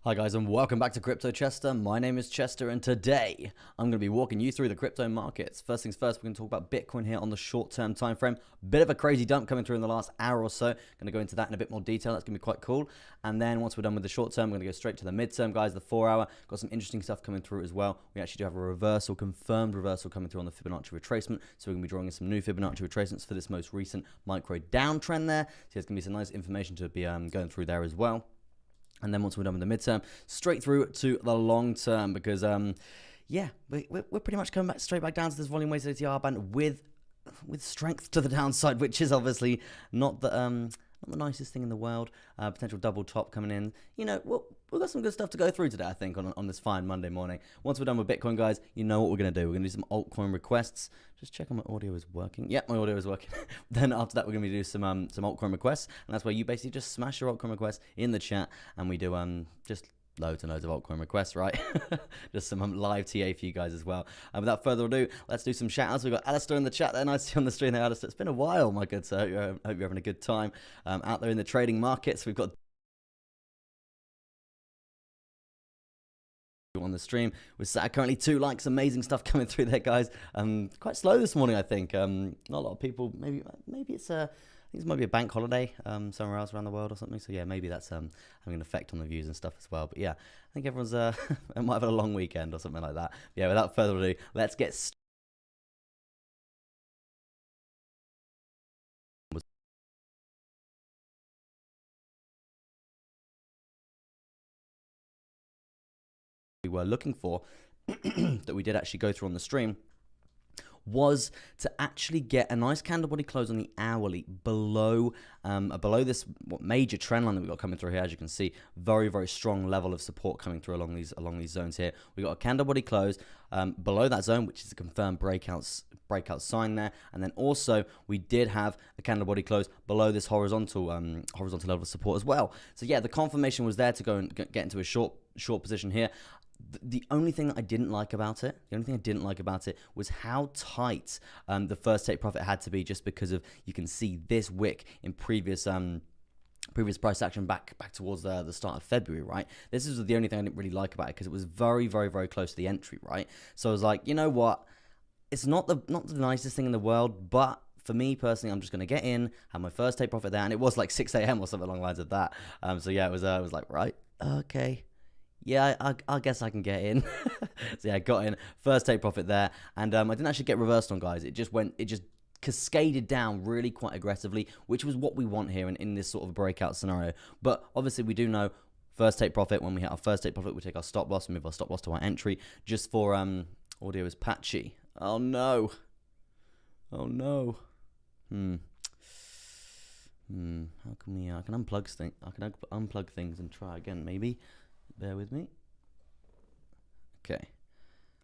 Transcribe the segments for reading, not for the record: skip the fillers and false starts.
Hi guys and welcome back to Crypto Chester. My name is Chester and today I'm going to be walking you through the crypto markets. First things first, we're going to talk about Bitcoin here on the short-term time frame. Bit of a crazy dump coming through in the last hour or so. Going to go into that in a bit more detail. That's going to be quite cool. And then once we're done with the short term, we're going to go straight to the mid-term, guys, the 4-hour. Got some interesting stuff coming through as well. We actually do have a reversal, confirmed reversal coming through on the Fibonacci retracement. So we're going to be drawing in some new Fibonacci retracements for this most recent micro downtrend there. So there's going to be some nice information to be going through there as well. And then once we're done with the midterm, straight through to the long term because, yeah, we're pretty much coming back straight back down to this volume weighted ATR band with strength to the downside, which is obviously not the nicest thing in the world. Potential double top coming in. You know, we've got some good stuff to go through today, I think, on this fine Monday morning. Once we're done with Bitcoin, guys, you know what we're going to do. We're going to do some altcoin requests. Just check on my audio is working. Yep, my audio is working. Then after that, we're going to do some altcoin requests. And that's where you basically just smash your altcoin requests in the chat. And we do just loads and loads of altcoin requests, right? Just some live TA for you guys as well. And without further ado, let's do some shout outs. We've got Alistair in the chat there. Nice to see you on the stream there, Alistair. It's been a while, my good sir. I hope you're having a good time out there in the trading markets. We've got on the stream. We're sat currently 2 likes. Amazing stuff coming through there, guys. Quite slow this morning, I think. Not a lot of people. Maybe it's I think this might be a bank holiday somewhere else around the world or something. So yeah, maybe that's having an effect on the views and stuff as well. But yeah, I think everyone's might have had a long weekend or something like that. But yeah, without further ado, let's get started. We were looking for that we did actually go through on the stream was to actually get a nice candle body close on the hourly below this major trend line that we've got coming through here. As you can see, very, very strong level of support coming through along these zones here. We got a candle body close below that zone, which is a confirmed breakout sign there. And then also we did have a candle body close below this horizontal level of support as well. So yeah, the confirmation was there to go and get into a short position here. The only thing that I didn't like about it, was how tight the first take profit had to be, just because of, you can see this wick in previous price action back towards the start of February, right? This is the only thing I didn't really like about it, because it was very, very, very close to the entry, right? So I was like, you know what? It's not the nicest thing in the world, but for me personally, I'm just going to get in, have my first take profit there, and it was like 6 a.m. or something along the lines of that. So yeah, it was like, right, okay. Yeah, I guess I can get in. So yeah, I got in, first take profit there, and I didn't actually get reversed on, guys. It just cascaded down really quite aggressively, which was what we want here in this sort of breakout scenario. But obviously we do know first take profit, when we hit our first take profit, we take our stop loss, we move our stop loss to our entry, just for audio is patchy. Oh no. Oh no. How can we I can unplug things and try again, maybe. Bear with me. Okay,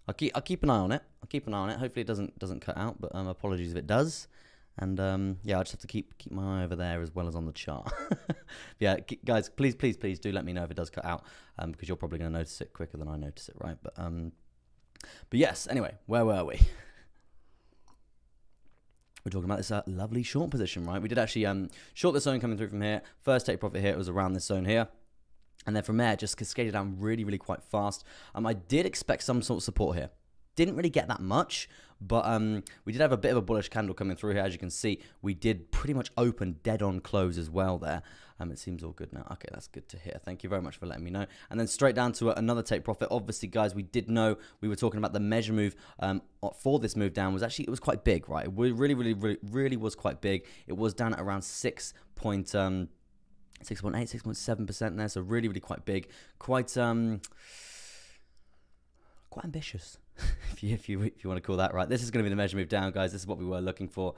I'll keep an eye on it. Hopefully it doesn't cut out, but apologies if it does. And yeah, I just have to keep my eye over there as well as on the chart. Yeah, guys, please do let me know if it does cut out, because you're probably going to notice it quicker than I notice it, right? But yes. Anyway, where were we? We're talking about this lovely short position, right? We did actually short the zone coming through from here. First take profit here, it was around this zone here. And then from there, just cascaded down really, really quite fast. I did expect some sort of support here. Didn't really get that much, but we did have a bit of a bullish candle coming through here. As you can see, we did pretty much open dead on close as well there. It seems all good now. Okay, that's good to hear. Thank you very much for letting me know. And then straight down to another take profit. Obviously, guys, we did know, we were talking about the measure move for this move down was actually, it was quite big, right? It really was quite big. It was down at around 6.8, 6.7% there, so really, really quite big, quite ambitious, if you want to call that, right? This is going to be the measure move down, guys. This is what we were looking for.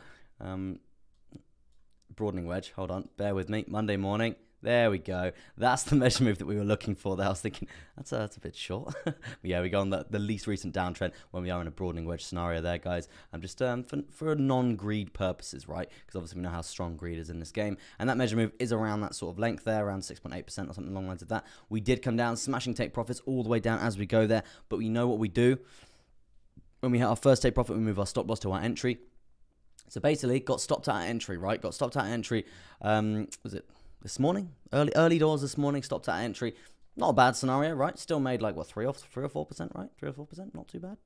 Broadening wedge. Hold on, bear with me. Monday morning. There we go. That's the measure move that we were looking for there. I was thinking, that's a bit short. But yeah, we go on the least recent downtrend when we are in a broadening wedge scenario there, guys. I'm just for non-greed purposes, right? Because obviously we know how strong greed is in this game. And that measure move is around that sort of length there, around 6.8% or something along the lines of that. We did come down, smashing take profits all the way down as we go there. But we know what we do. When we hit our first take profit, we move our stop loss to our entry. So basically, got stopped at our entry, right? Got stopped at our entry, was it this morning? Early doors this morning, stopped at entry. Not a bad scenario, right? Still made like what, 3 or 4%, right? 3 or 4%, not too bad.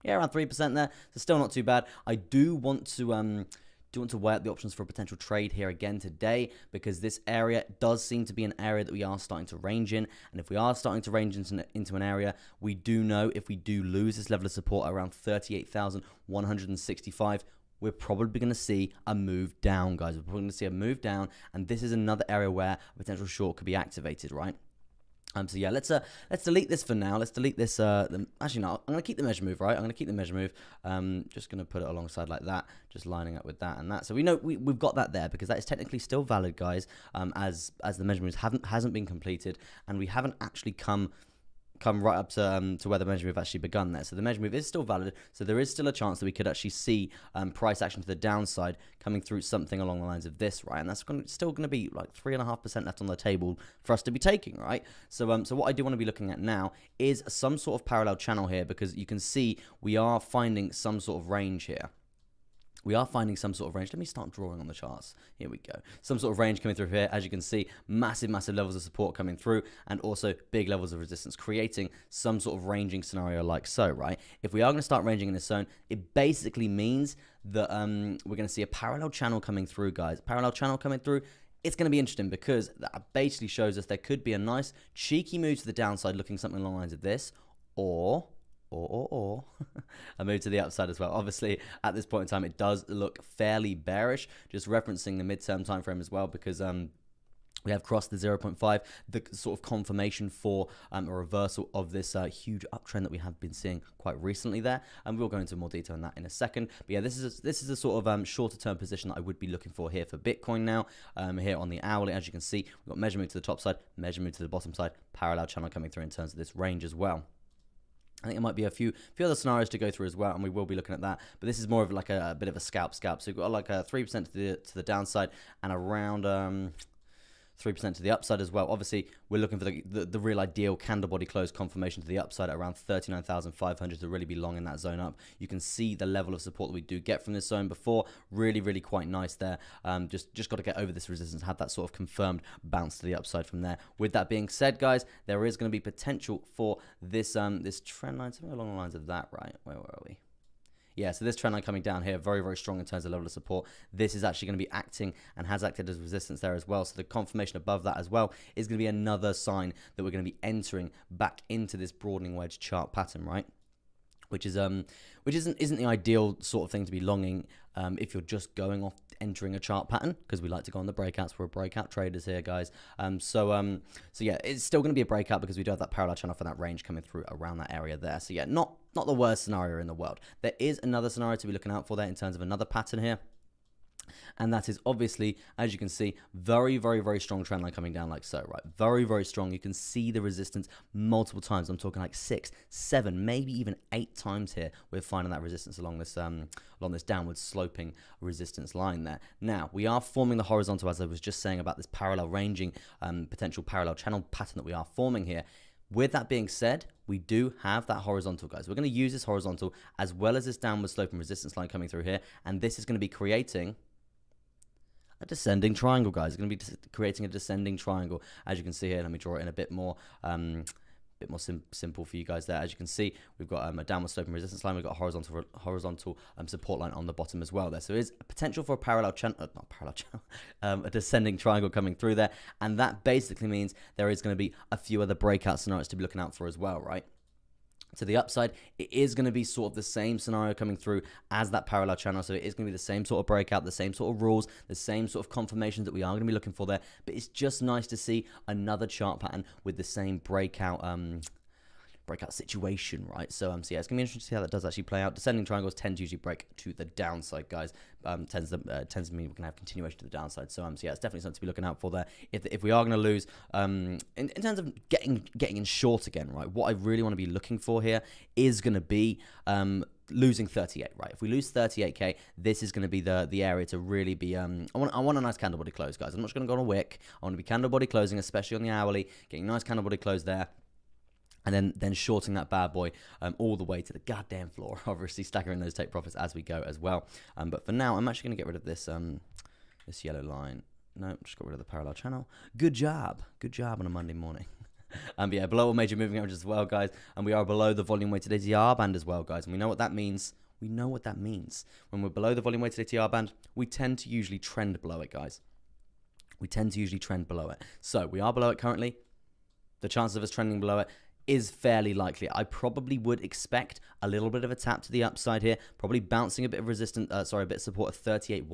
Yeah, around 3% there. So still not too bad. I do want to weigh up the options for a potential trade here again today, because this area does seem to be an area that we are starting to range in. And if we are starting to range into an area, we do know if we do lose this level of support around 38,165, we're probably going to see a move down, guys. We're probably going to see a move down, and this is another area where a potential short could be activated, right? So yeah, let's delete this for now. Let's delete this. Actually, no, I'm gonna keep the measure move, right? I'm gonna keep the measure move. Just gonna put it alongside like that, just lining up with that and that. So we know we've got that there, because that is technically still valid, guys. As the measure moves hasn't been completed, and we haven't actually come right up to where the measure move actually begun there. So the measure move is still valid. So there is still a chance that we could actually see price action to the downside coming through something along the lines of this, right? And that's still going to be like 3.5% left on the table for us to be taking, right? So what I do want to be looking at now is some sort of parallel channel here, because you can see we are finding some sort of range here. We are finding some sort of range. Let me start drawing on the charts. Here we go. Some sort of range coming through here. As you can see, massive levels of support coming through, and also big levels of resistance, creating some sort of ranging scenario like so, right? If we are going to start ranging in this zone, it basically means that we're going to see a parallel channel coming through, guys. Parallel channel coming through. It's going to be interesting, because that basically shows us there could be a nice cheeky move to the downside, looking something along the lines of this, or a move to the upside as well. Obviously, at this point in time, it does look fairly bearish, just referencing the midterm time frame as well, because we have crossed the 0.5, the sort of confirmation for a reversal of this huge uptrend that we have been seeing quite recently there. And we'll go into more detail on that in a second. But yeah, this is a sort of shorter term position that I would be looking for here for Bitcoin now. Here on the hourly, as you can see, we've got measure move to the top side, measure move to the bottom side, parallel channel coming through in terms of this range as well. I think it might be a few other scenarios to go through as well, and we will be looking at that. But this is more of like a bit of a scalp. So we've got like a 3% to the downside, and around 3% to the upside as well. Obviously, we're looking for the real ideal candle body close confirmation to the upside at around 39,500 to really be long in that zone up. You can see the level of support that we do get from this zone before. Really quite nice there. Just got to get over this resistance, have that sort of confirmed bounce to the upside from there. With that being said, guys, there is going to be potential for this this trend line, something along the lines of that, right? Where are we? Yeah, so this trend line coming down here, very strong in terms of level of support. This is actually going to be acting and has acted as resistance there as well. So the confirmation above that as well is going to be another sign that we're going to be entering back into this broadening wedge chart pattern, right? Which isn't the ideal sort of thing to be longing if you're just going off entering a chart pattern, because we like to go on the breakouts. We're breakout traders here, guys. So yeah, it's still going to be a breakout, because we do have that parallel channel for that range coming through around that area there. So yeah, not the worst scenario in the world. There is another scenario to be looking out for there in terms of another pattern here. And that is obviously, as you can see, very strong trend line coming down like so, right? Very strong. You can see the resistance multiple times. I'm talking like 6, 7, maybe even 8 times here. We're finding that resistance along this downward sloping resistance line there. Now, we are forming the horizontal, as I was just saying about this parallel ranging, potential parallel channel pattern that we are forming here. With that being said, we do have that horizontal, guys. We're going to use this horizontal as well as this downward sloping resistance line coming through here, and this is going to be creating a descending triangle, guys. It's going to be creating a descending triangle, as you can see here. Let me draw it in a bit more simple for you guys there. As you can see, we've got a downward sloping resistance line. We've got a horizontal support line on the bottom as well there. So there is a potential for a parallel channel, a descending triangle coming through there. And that basically means there is going to be a few other breakout scenarios to be looking out for as well, right? To the upside, it is going to be sort of the same scenario coming through as that parallel channel. So it is going to be the same sort of breakout, the same sort of rules, the same sort of confirmations that we are going to be looking for there. But it's just nice to see another chart pattern with the same breakout situation, right? So yeah, it's gonna be interesting to see how that does actually play out. Descending triangles tend to usually break to the downside, guys. Tends to mean we're gonna have continuation to the downside. So yeah, it's definitely something to be looking out for there. If we are gonna lose, in terms of getting in short again, right? What I really want to be looking for here is gonna be losing 38, right? If we lose 38k, this is going to be the area to really be I want a nice candle body close, guys. I'm not just going to go on a wick. I want to be candle body closing, especially on the hourly, getting nice candle body close there, and then shorting that bad boy all the way to the goddamn floor, obviously staggering those take profits as we go as well. But for now, I'm actually going to get rid of this this yellow line. No, just got rid of the parallel channel. Good job on a Monday morning. Yeah, below all major moving averages as well, guys. And we are below the volume weighted ATR band as well, guys. And we know what that means. We know what that means. When we're below the volume weighted ATR band, we tend to usually trend below it, guys. We tend to usually trend below it. So we are below it currently. The chances of us trending below it is fairly likely. I probably would expect a little bit of a tap to the upside here, probably bouncing a bit of resistance, a bit of support of 38.1,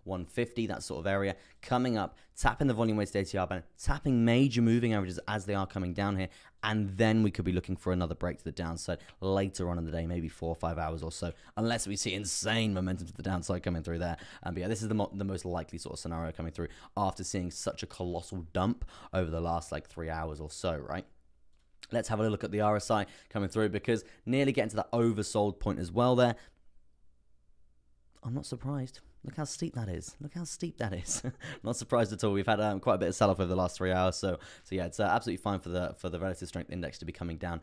150, that sort of area, coming up, tapping the volume weighted ATR band, tapping major moving averages as they are coming down here, and then we could be looking for another break to the downside later on in the day, maybe 4 or 5 hours or so, unless we see insane momentum to the downside coming through there. But yeah, this is the most likely sort of scenario coming through after seeing such a colossal dump over the last like 3 hours or so, right? Let's have a look at the RSI coming through, because nearly getting to that oversold point as well there. I'm not surprised. Look how steep that is. Look how steep that is. Not surprised at all. We've had quite a bit of sell-off over the last 3 hours. So yeah, it's absolutely fine for the relative strength index to be coming down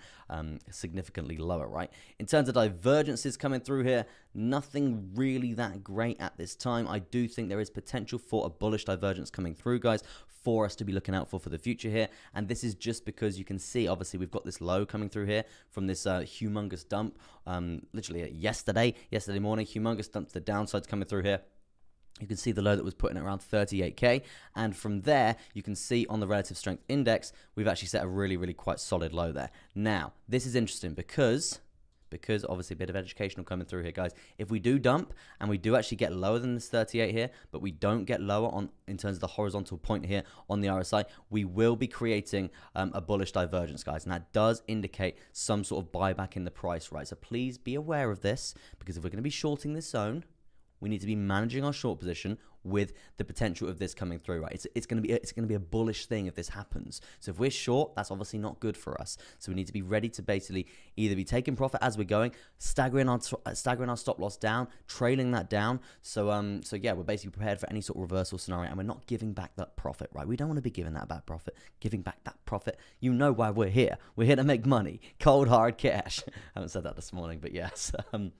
significantly lower, right? In terms of divergences coming through here, nothing really that great at this time. I do think there is potential for a bullish divergence coming through, guys, for us to be looking out for the future here. And this is just because you can see, obviously, we've got this low coming through here from this humongous dump. Literally yesterday morning, humongous dump to the downsides coming through here. You can see the low that was putting at around 38k, and from there you can see on the relative strength index we've actually set a really, really quite solid low there. Now this is interesting because obviously a bit of educational coming through here, guys. If we do dump and we do actually get lower than this 38 here, but we don't get lower on in terms of the horizontal point here on the RSI, we will be creating a bullish divergence, guys, and that does indicate some sort of buyback in the price, right? So please be aware of this, because if we're going to be shorting this zone, we need to be managing our short position with the potential of this coming through, right? It's going to be a bullish thing if this happens. So if we're short, that's obviously not good for us. So we need to be ready to basically either be taking profit as we're going, staggering our stop loss down, trailing that down. So yeah, we're basically prepared for any sort of reversal scenario, and we're not giving back that profit, right? We don't want to be giving that back profit, giving back that profit. You know why we're here. We're here to make money, cold hard cash. I haven't said that this morning, but yes. And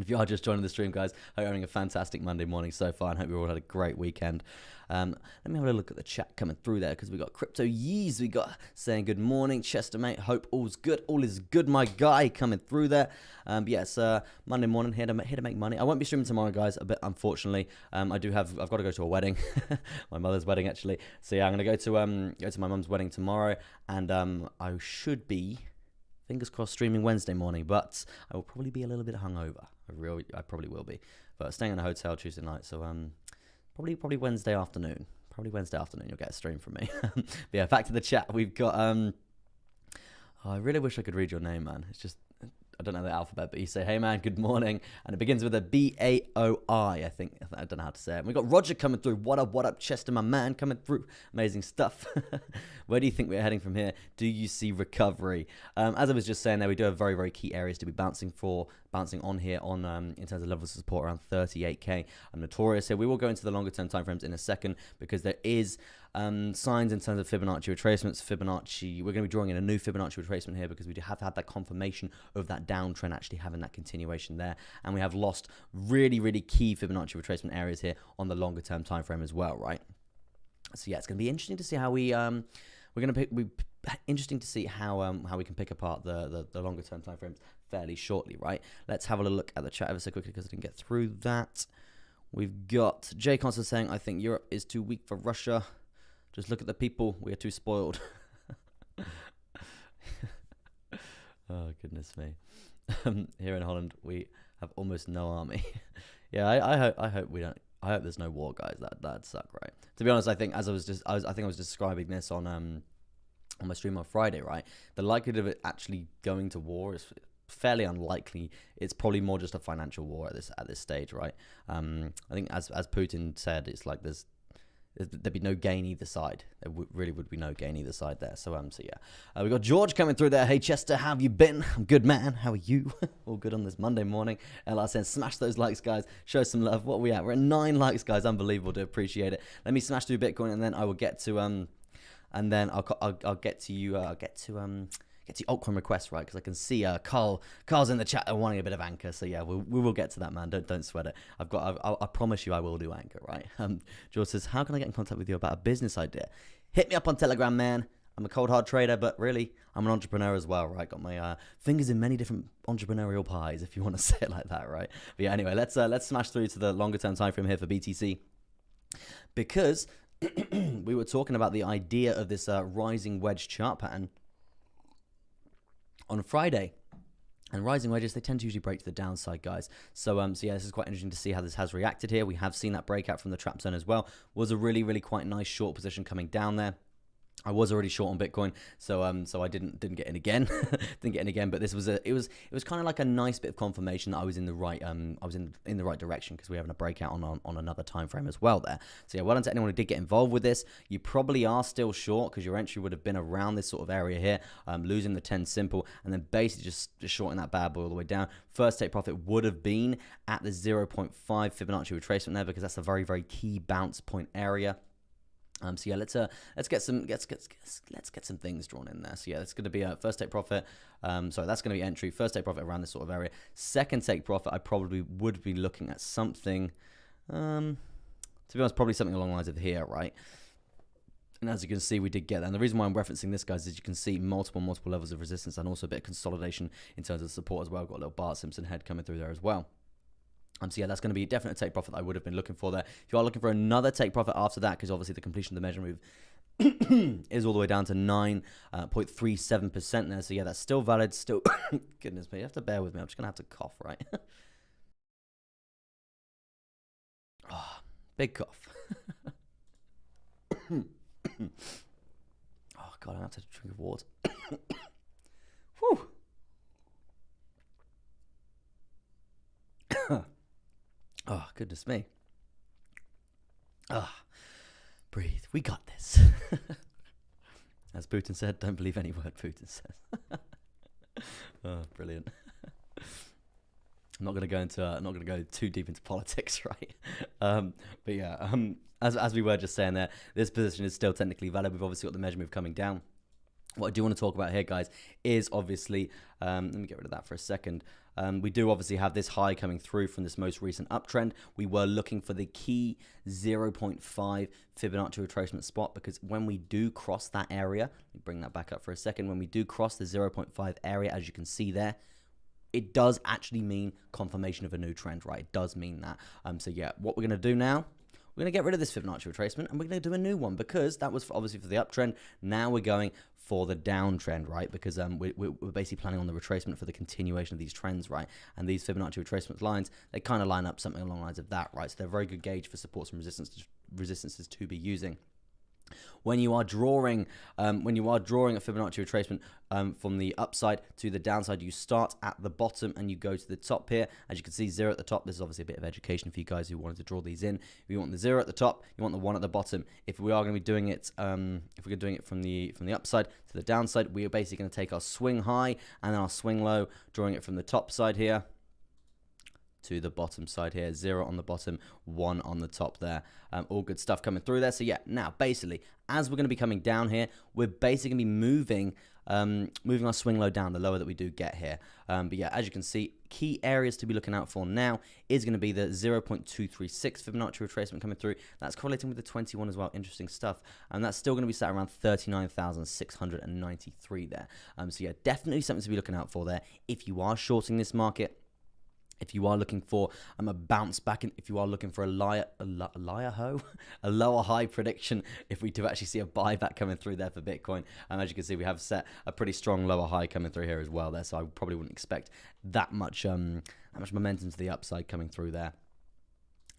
if you are just joining the stream, guys, I hope you're having a fantastic Monday morning so far, and hope you all had a great weekend. Let me have a look at the chat coming through there, because we got Crypto Yeez, we got saying good morning, Chester mate, hope all's good, all is good, my guy, coming through there. Yes, Monday morning, here to make money. I won't be streaming tomorrow, guys, a bit unfortunately. I've got to go to a wedding, my mother's wedding actually. So yeah, I'm gonna go to my mum's wedding tomorrow, and I should be, fingers crossed, streaming Wednesday morning, but I will probably be a little bit hungover. I probably will be, but staying in a hotel Tuesday night, so probably Wednesday afternoon. Probably Wednesday afternoon you'll get a stream from me. But yeah, back to the chat. We've got I really wish I could read your name, man. It's just, I don't know the alphabet, but you say, hey man, good morning, and it begins with a B-A-O-I, I think. I don't know how to say it. We got Roger coming through. What up, Chester, my man, coming through. Amazing stuff. Where do you think we're heading from here? Do you see recovery? As I was just saying there, we do have very, very key areas to be bouncing on here on in terms of levels of support around 38k. I'm notorious here. We will go into the longer term timeframes in a second, because there is signs in terms of Fibonacci retracements. We're going to be drawing in a new Fibonacci retracement here, because we have had that confirmation of that downtrend actually having that continuation there, and we have lost really, really key Fibonacci retracement areas here on the longer term time frame as well, right? So yeah, it's going to be interesting to see how interesting to see how we can pick apart the longer term time frames fairly shortly, right? Let's have a look at the chat ever so quickly, because I didn't get through that. We've got Jay Constance saying, I think Europe is too weak for Russia. Just look at the people. We are too spoiled. Oh, goodness me. Here in Holland, we have almost no army. Yeah, I hope we don't. I hope there's no war, guys. That'd suck, right? To be honest, I think I was describing this on my stream on Friday, right? The likelihood of it actually going to war is fairly unlikely. It's probably more just a financial war at this stage, right? I think as Putin said, it's like there'd be no gain either side. There really would be no gain either side there. So yeah. We got George coming through there. Hey Chester, how have you been? I'm good, man. How are you? All good on this Monday morning. LR says, smash those likes, guys. Show some love. What are we at? We're at 9 likes, guys. Unbelievable. Do appreciate it. Let me smash through Bitcoin, and then I will get to and then I'll get to you. Get to altcoin requests, right? Because I can see Carl's in the chat and wanting a bit of Anchor. So yeah, we will get to that, man. Don't sweat it. I promise you I will do Anchor, right? George says, how can I get in contact with you about a business idea? Hit me up on Telegram, man. I'm a cold hard trader, but really, I'm an entrepreneur as well, right? Got my fingers in many different entrepreneurial pies, if you want to say it like that, right? But yeah, anyway, let's smash through to the longer term time frame here for BTC, because we were talking about the idea of this rising wedge chart pattern on Friday. And rising wedges, they tend to usually break to the downside, guys. So yeah, this is quite interesting to see how this has reacted here. We have seen that breakout from the trap zone as well. Was a really, really quite nice short position coming down there. I was already short on Bitcoin, so so I didn't get in again, But this was it was kind of like a nice bit of confirmation that I was in the right in the right direction, because we're having a breakout on another time frame as well there. So yeah, well done to anyone who did get involved with this. You probably are still short, because your entry would have been around this sort of area here, losing the 10 simple, and then basically just shorting that bad boy all the way down. First take profit would have been at the 0.5 Fibonacci retracement there, because that's a very, very key bounce point area. So yeah, let's get some things drawn in there. So yeah, it's going to be a first take profit. Sorry, that's going to be entry. First take profit around this sort of area. Second take profit, I probably would be looking at something. To be honest, probably something along the lines of here, right? And as you can see, we did get that. And the reason why I'm referencing this, guys, is you can see multiple levels of resistance, and also a bit of consolidation in terms of support as well. Got a little Bart Simpson head coming through there as well. So yeah, that's going to be a definite take profit that I would have been looking for there. If you are looking for another take profit after that, because obviously the completion of the measure move is all the way down to 9.37% there. So yeah, that's still valid. Still, goodness me, you have to bear with me. I'm just going to have to cough, right? Oh, big cough. Oh God, I have to drink of water. Whew. Oh, goodness me. Ah, breathe. We got this. As Putin said, don't believe any word Putin says. Oh, brilliant. I'm not going to go too deep into politics, right? But yeah, as we were just saying there, this position is still technically valid. We've obviously got the measure move coming down. What I do want to talk about here, guys, is obviously, let me get rid of that for a second. We do obviously have this high coming through from this most recent uptrend. We were looking for the key 0.5 Fibonacci retracement spot, because when we do cross that area, let me bring that back up for a second. When we do cross the 0.5 area, as you can see there, it does actually mean confirmation of a new trend, right? It does mean that. So yeah, what we're going to do now, we're going to get rid of this Fibonacci retracement, and we're going to do a new one, because that was obviously for the uptrend. Now we're going for the downtrend, right? Because we're basically planning on the retracement for the continuation of these trends, right? And these Fibonacci retracement lines, they kind of line up something along the lines of that, right? So they're a very good gauge for supports and resistances to be using. When you are drawing a Fibonacci retracement from the upside to the downside, you start at the bottom and you go to the top here. As you can see, 0 at the top. This is obviously a bit of education for you guys who wanted to draw these in. If you want the 0 at the top, you want the 1 at the bottom. If we are going to be doing it, if we're doing it from the upside to the downside, we are basically going to take our swing high and then our swing low, drawing it from the top side here to the bottom side here. 0 on the bottom, 1 on the top there. All good stuff coming through there. So yeah, now basically, as we're going to be coming down here, we're basically going to be moving our swing low down the lower that we do get here. But yeah, as you can see, key areas to be looking out for now is going to be the 0.236 Fibonacci retracement coming through. That's correlating with the 21 as well. Interesting stuff. And that's still going to be sat around 39,693 there. So yeah, definitely something to be looking out for there. If you are shorting this market, if you are looking for a bounce back, and if you are looking for a lower high prediction, if we do actually see a buyback coming through there for Bitcoin, as you can see, we have set a pretty strong lower high coming through here as well there. So I probably wouldn't expect that much momentum to the upside coming through there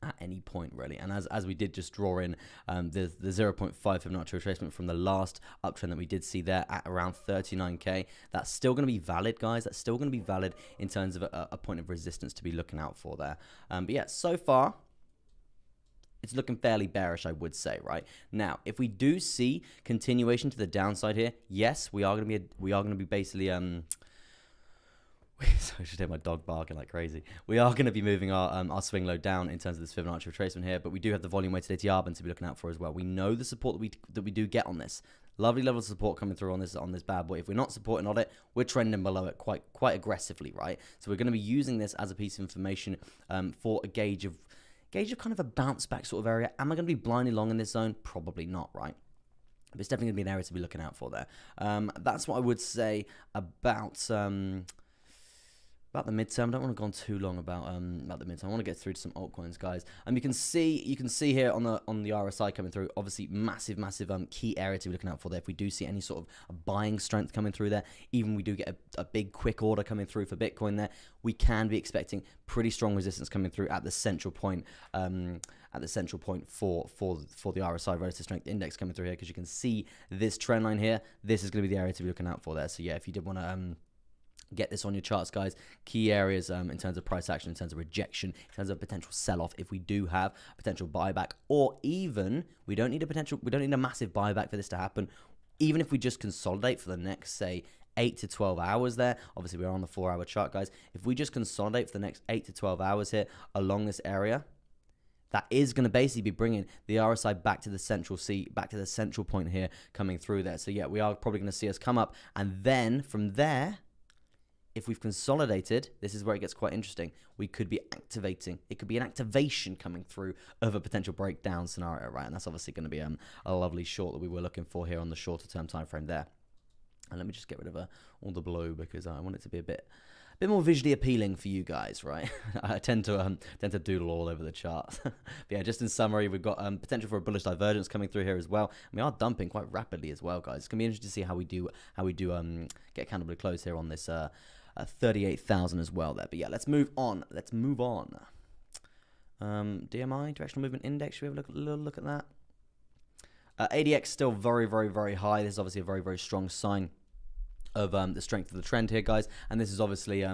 at any point, really. And as we did just draw in the 0.5 Fibonacci retracement from the last uptrend that we did see there at around 39k, that's still going to be valid, guys. That's still going to be valid in terms of a point of resistance to be looking out for there. But yeah, so far it's looking fairly bearish, I would say, right? Now, if we do see continuation to the downside here, yes, we are going to be basically so I should hear my dog barking like crazy. We are going to be moving our swing low down in terms of this Fibonacci retracement here, but we do have the volume weighted ATR band to be looking out for as well. We know the support that we do get on this. Lovely level of support coming through on this bad boy. If we're not supporting on it, we're trending below it quite aggressively, right? So we're going to be using this as a piece of information for a gauge of kind of a bounce back sort of area. Am I going to be blindly long in this zone? Probably not, right? It's definitely going to be an area to be looking out for there. That's what I would say about the midterm. I don't want to go on too long about the midterm. I want to get through to some altcoins, guys. You can see here on the RSI coming through. Obviously, massive key area to be looking out for there. If we do see any sort of a buying strength coming through there, even we do get a big quick order coming through for Bitcoin there, we can be expecting pretty strong resistance coming through at the central point. At the central point for the RSI relative strength index coming through here, because you can see this trend line here. This is going to be the area to be looking out for there. So yeah, if you did want to get this on your charts, guys. Key areas in terms of price action, in terms of rejection, in terms of potential sell-off. If we do have a potential buyback, or even we don't need a massive buyback for this to happen. Even if we just consolidate for the next, say, 8 to 12 hours there. Obviously, we're on the 4-hour chart, guys. If we just consolidate for the next 8 to 12 hours here along this area, that is going to basically be bringing the RSI back to the central point here coming through there. So yeah, we are probably going to see us come up, and then from there, if we've consolidated, this is where it gets quite interesting. We could be activating. It could be an activation coming through of a potential breakdown scenario, right? And that's obviously going to be a lovely short that we were looking for here on the shorter term time frame there. And let me just get rid of all the blue, because I want it to be a bit more visually appealing for you guys, right? I tend to doodle all over the chart. But yeah, just in summary, we've got potential for a bullish divergence coming through here as well. And we are dumping quite rapidly as well, guys. It's gonna be interesting to see how we do get candle close here on this 38,000 as well there. But yeah, let's move on. DMI, directional movement index. Should we have a little look at that? ADX still very high. This is obviously a very strong sign of the strength of the trend here, guys, and this is obviously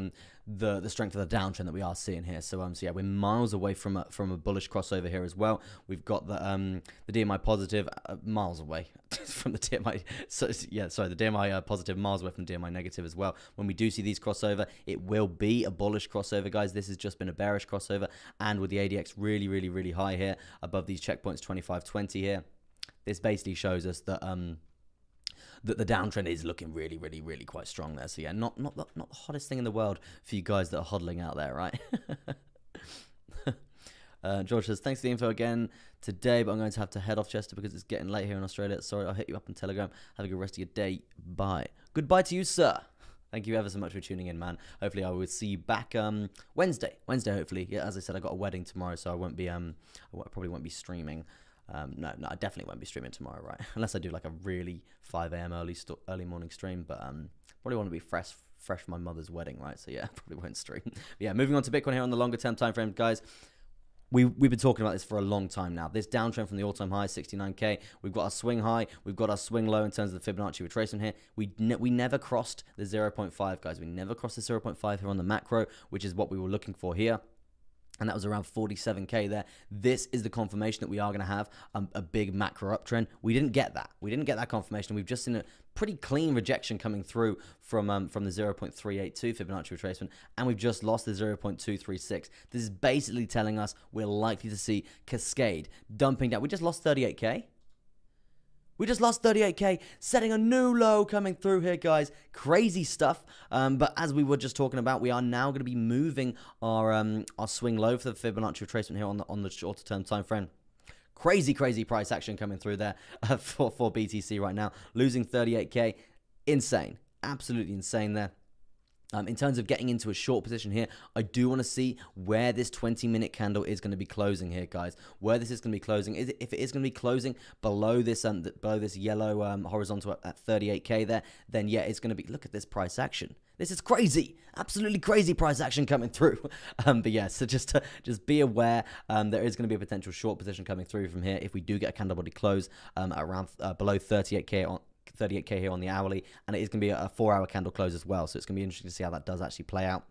the strength of the downtrend that we are seeing here. So yeah, we're miles away from a bullish crossover here as well. We've got the DMI positive miles away from the DMI. The DMI positive miles away from DMI negative as well. When we do see these crossover, it will be a bullish crossover, guys. This has just been a bearish crossover, and with the ADX really high here above these checkpoints 25-20 here, this basically shows us that that the downtrend is looking really quite strong there. So yeah, not the hottest thing in the world for you guys that are hodling out there, right? George says, thanks for the info again today, but I'm going to have to head off, Chester, because it's getting late here in Australia. Sorry, I'll hit you up on Telegram. Have a good rest of your day. Bye. Goodbye to you, sir. Thank you ever so much for tuning in, man. Hopefully I will see you back Wednesday, hopefully. Yeah, as I said, I got a wedding tomorrow, so I probably won't be streaming. No, I definitely won't be streaming tomorrow, right? Unless I do like a really 5 a.m. early morning stream, but probably want to be fresh for my mother's wedding, right? So yeah, probably won't stream. But yeah, moving on to Bitcoin here on the longer term time frame, guys. We've been talking about this for a long time now. This downtrend from the all-time high, 69K. We've got our swing high. We've got our swing low in terms of the Fibonacci retracement here. We never crossed the 0.5, guys. We never crossed the 0.5 here on the macro, which is what we were looking for here. And that was around 47K there. This is the confirmation that we are going to have a big macro uptrend. We didn't get that. We didn't get that confirmation. We've just seen a pretty clean rejection coming through from the 0.382 Fibonacci retracement, and we've just lost the 0.236. This is basically telling us we're likely to see cascade dumping down. We just lost 38K. We just lost 38K, setting a new low coming through here, guys. Crazy stuff. But as we were just talking about, we are now going to be moving our swing low for the Fibonacci retracement here on the shorter term time frame. Crazy price action coming through there for BTC right now. Losing 38K. Insane. Absolutely insane there. In terms of getting into a short position here, I do want to see where this 20-minute candle is going to be closing here, guys. Where this is going to be closing. If it is going to be closing below this yellow horizontal at 38K there, then yeah, it's going to be. Look at this price action. This is crazy, absolutely crazy price action coming through. But yeah, so just be aware. There is going to be a potential short position coming through from here if we do get a candle body close around below 38K here on the hourly, and it is going to be a 4-hour candle close as well. So it's going to be interesting to see how that does actually play out.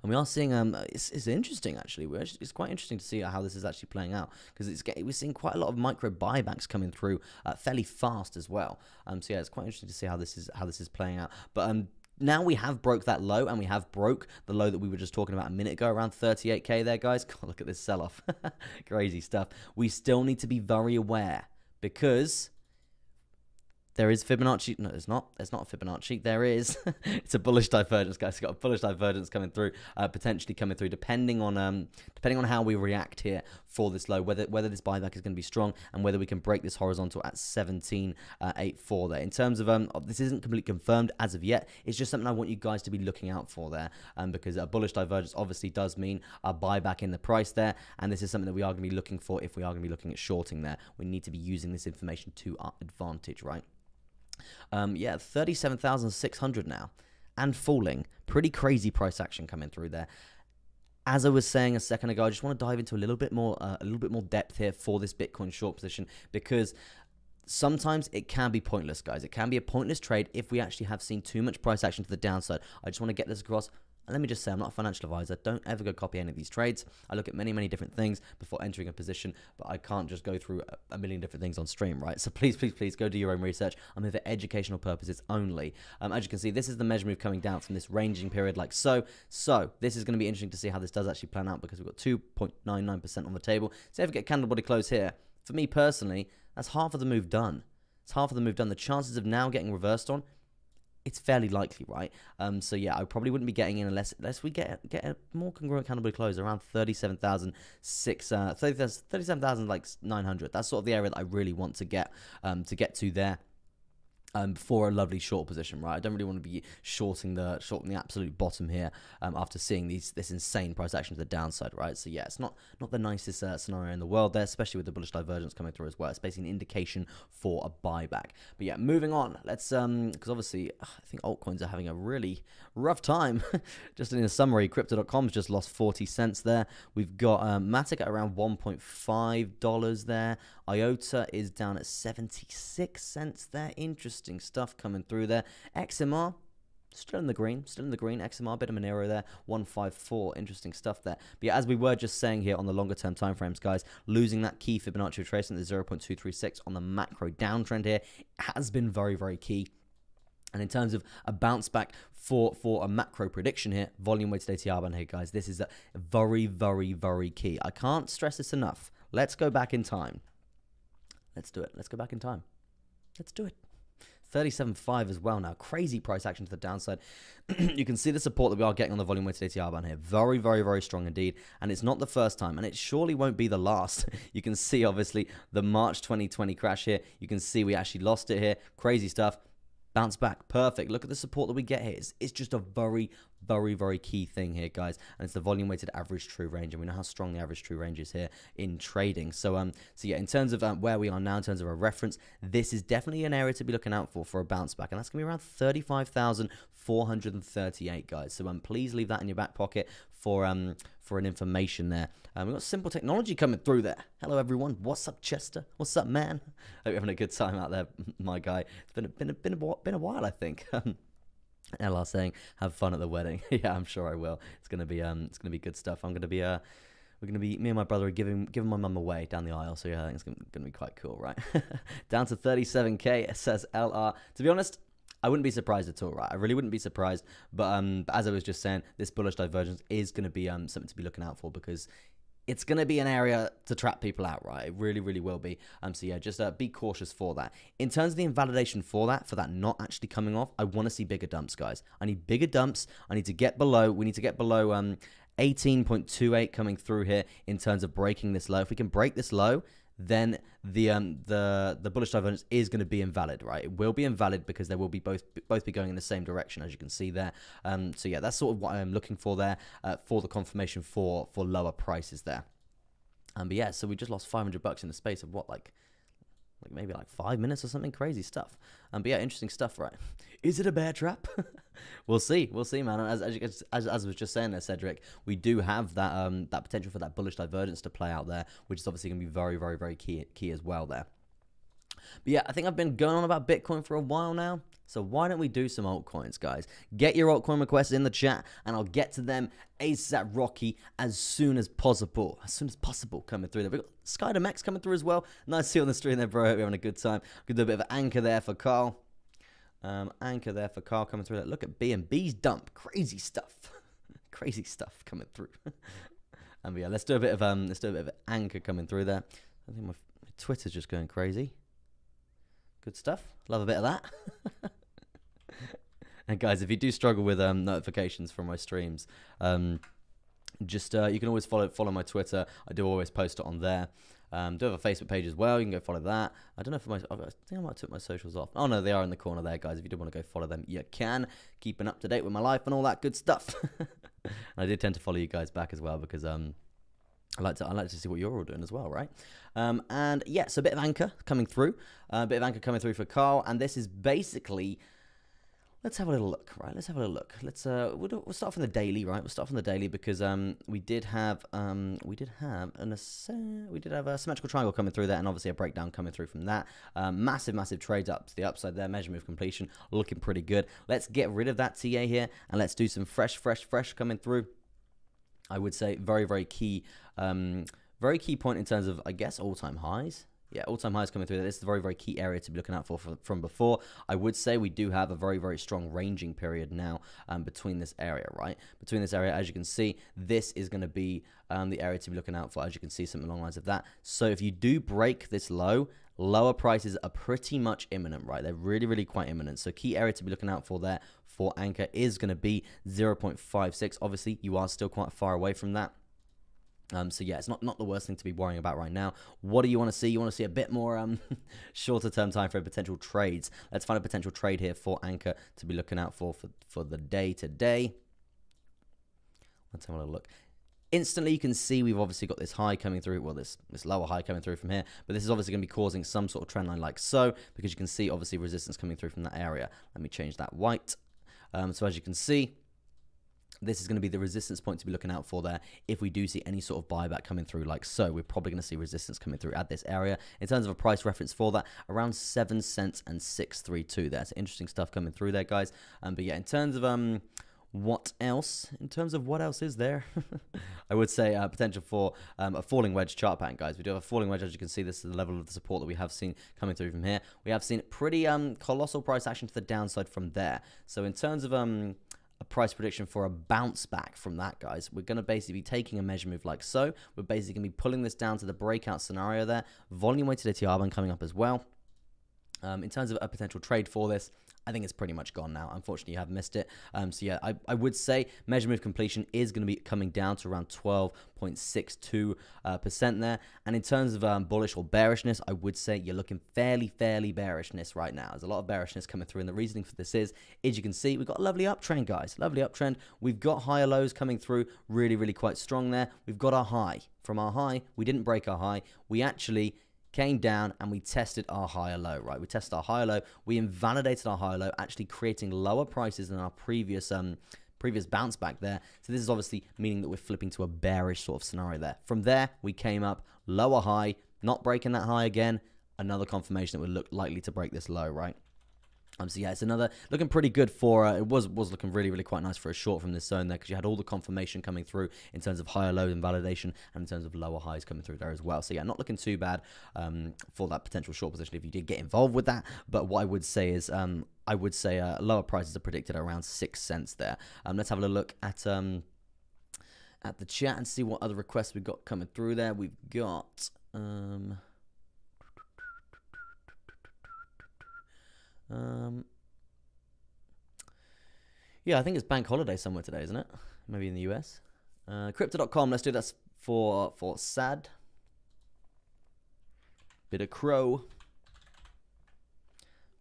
And we are seeing it's interesting actually. It's quite interesting to see how this is actually playing out, because we're seeing quite a lot of micro buybacks coming through fairly fast as well. So yeah, it's quite interesting to see how this is playing out. But now we have broke that low, and we have broke the low that we were just talking about a minute ago, around 38K there, guys. God, look at this sell-off. Crazy stuff. We still need to be very aware, because there is Fibonacci. No, there's not. There's not a Fibonacci. There is. It's a bullish divergence, guys. It's got a bullish divergence coming through, potentially coming through, depending on how we react here for this low, whether this buyback is going to be strong, and whether we can break this horizontal at 17.84 there. In terms of this isn't completely confirmed as of yet. It's just something I want you guys to be looking out for there, because a bullish divergence obviously does mean a buyback in the price there, and this is something that we are going to be looking for if we are going to be looking at shorting there. We need to be using this information to our advantage, right? Yeah, 37,600 now and falling. Pretty crazy price action coming through there. As I was saying a second ago, I just want to dive into a little bit more depth here for this Bitcoin short position, because sometimes it can be pointless, guys. It can be a pointless trade if we actually have seen too much price action to the downside. I just want to get this across. And let me just say, I'm not a financial advisor. Don't ever go copy any of these trades. I look at many, many different things before entering a position, but I can't just go through a million different things on stream, right? So please, please, please go do your own research. I'm here for educational purposes only. As you can see, this is the measure move coming down from this ranging period like so. So this is going to be interesting to see how this does actually plan out, because we've got 2.99% on the table. So if we get candle body close here, for me personally, that's half of the move done. It's half of the move done. The chances of now getting reversed on, it's fairly likely, right? So yeah, I probably wouldn't be getting in unless we get a more congruent candle body close around 37,900. Like 900. That's sort of the area that I really want to get to there. For a lovely short position, right? I don't really want to be shorting the absolute bottom here after seeing this insane price action to the downside, right? So yeah, it's not the nicest scenario in the world there, especially with the bullish divergence coming through as well. It's basically an indication for a buyback. But yeah, moving on. Let's because obviously I think altcoins are having a really rough time. Just in a summary, Crypto.com's just lost 40 cents there. We've got Matic at around $1.5 there. IOTA is down at 76 cents there. Interesting stuff coming through there. XMR still in the green. XMR, bit of Monero there, 154. Interesting stuff there. But yeah, as we were just saying here on the longer term timeframes, guys, losing that key Fibonacci retracement, the 0.236 on the macro downtrend here has been very, very key. And in terms of a bounce back for a macro prediction here, volume weighted ATR band here, guys, this is a very, very, very key. I can't stress this enough. Let's go back in time. Let's do it. Let's go back in time. Let's do it. 37.5 as well now. Crazy price action to the downside. You can see the support that we are getting on the volume weighted ATR band here. Very, very, very strong indeed. And it's not the first time, and it surely won't be the last. You can see, obviously, the March 2020 crash here. You can see we actually lost it here. Crazy stuff. Bounce back. Perfect. Look at the support that we get here. It's just a very, very, very key thing here, guys. And it's the volume weighted average true range. And we know how strong the average true range is here in trading. So yeah, in terms of where we are now, in terms of a reference, this is definitely an area to be looking out for a bounce back. And that's going to be around 35,438, guys. So please leave that in your back pocket for an information there. We've got Simple Technology coming through there. Hello, everyone. What's up, Chester? What's up, man? Hope you're having a good time out there, my guy. It's been a while, I think. LR saying, "Have fun at the wedding." Yeah, I'm sure I will. It's gonna be good stuff. We're gonna be me and my brother are giving my mum away down the aisle. So yeah, I think it's gonna be quite cool, right? Down to 37K, says LR. To be honest, I wouldn't be surprised at all, right? I really wouldn't be surprised. But as I was just saying, this bullish divergence is going to be something to be looking out for, because it's going to be an area to trap people out, right? It really, really will be. So yeah, just be cautious for that. In terms of the invalidation for that not actually coming off, I want to see bigger dumps, guys. I need bigger dumps. We need to get below 18.28 coming through here in terms of breaking this low. If we can break this low, then the bullish divergence is going to be invalid, right? It will be invalid because they will be both be going in the same direction, as you can see there. So yeah, that's sort of what I'm looking for there for the confirmation for lower prices there. But yeah, so we just lost $500 in the space of what, like maybe like 5 minutes or something. Crazy stuff. But yeah, interesting stuff, right? Is it a bear trap? We'll see, man. As I was just saying there, Cedric, we do have that potential for that bullish divergence to play out there, which is obviously going to be very, very, very key as well there. But yeah, I think I've been going on about Bitcoin for a while now. So why don't we do some altcoins, guys? Get your altcoin requests in the chat, and I'll get to them ASAP Rocky as soon as possible. Coming through there. We've got SkyDMX coming through as well. Nice to see you on the stream there, bro. Hope you're having a good time. We're going to do a bit of an anchor there for Carl. Anchor there for Carl coming through there. Look at B&B's dump. Crazy stuff. Crazy stuff coming through. And yeah, let's do a bit of anchor coming through there. I think my Twitter's just going crazy. Good stuff. Love a bit of that. And guys, if you do struggle with notifications from my streams, just you can always follow my Twitter. I do always post it on there. Do have a Facebook page as well. You can go follow that. I don't know if I think I might have took my socials off. Oh no, they are in the corner there, guys. If you do want to go follow them, you can. Keeping up to date with my life and all that good stuff. And I did tend to follow you guys back as well because I like to see what you're all doing as well, right? And yeah, so a bit of anchor coming through, for Carl, and this is basically. Let's have a little look, right? Let's have a little look. We'll start from the daily, right? We'll start from the daily because we did have a symmetrical triangle coming through there, and obviously a breakdown coming through from that. Massive trades up to the upside there. Measure move completion looking pretty good. Let's get rid of that TA here and let's do some fresh coming through. I would say very key point in terms of, I guess, all-time highs. Yeah, all-time highs coming through. This is a very key area to be looking out for from before. I would say we do have a very strong ranging period now between this area, right? Between this area, as you can see, this is going to be the area to be looking out for, as you can see, something along the lines of that. So if you do break this low, lower prices are pretty much imminent, right? They're really quite imminent. So key area to be looking out for there for anchor is going to be 0.56. Obviously, you are still quite far away from that. So yeah, it's not the worst thing to be worrying about right now. What do you want to see? You want to see a bit more shorter term time frame potential trades. Let's find a potential trade here for anchor to be looking out for the day to day. Let's have a look. Instantly, you can see we've obviously got this high coming through. Well, this lower high coming through from here, but this is obviously going to be causing some sort of trend line like so, because you can see obviously resistance coming through from that area. Let me change that white. So as you can see, this is going to be the resistance point to be looking out for there. If we do see any sort of buyback coming through like so, we're probably going to see resistance coming through at this area. In terms of a price reference for that, around 7 cents and 632 there. So interesting stuff coming through there, guys. But yeah, in terms of what else? In terms of what else is there? I would say potential for a falling wedge chart pattern, guys. We do have a falling wedge. As you can see, this is the level of the support that we have seen coming through from here. We have seen pretty colossal price action to the downside from there. So in terms of a price prediction for a bounce back from that, guys, we're going to basically be taking a measure move like so. We're basically going to be pulling this down to the breakout scenario there. Volume weighted ATR band coming up as well. In terms of a potential trade for this, I think it's pretty much gone now. Unfortunately, you have missed it. So yeah, I would say measure move completion is going to be coming down to around 12.62% there. And in terms of bullish or bearishness, I would say you're looking fairly bearishness right now. There's a lot of bearishness coming through, and the reasoning for this is you can see, we've got a lovely uptrend, guys. Lovely uptrend. We've got higher lows coming through, really quite strong there. We've got our high. From our high, we didn't break our high. We actually came down and we tested our higher low, right? We tested our higher low. We invalidated our higher low, actually creating lower prices than our previous bounce back there. So this is obviously meaning that we're flipping to a bearish sort of scenario there. From there, we came up lower high, not breaking that high again. Another confirmation that we're likely to break this low, right? So yeah, it's another looking pretty good for it was looking really quite nice for a short from this zone there, because you had all the confirmation coming through in terms of higher low invalidation and in terms of lower highs coming through there as well. So yeah, not looking too bad for that potential short position if you did get involved with that. But what I would say is lower prices are predicted at around 6 cents there. Let's have a look at the chat and see what other requests we've got coming through there. We've got yeah, I think it's bank holiday somewhere today, isn't it? Maybe in the US. Crypto.com, let's do that for SAD. Bit of crow.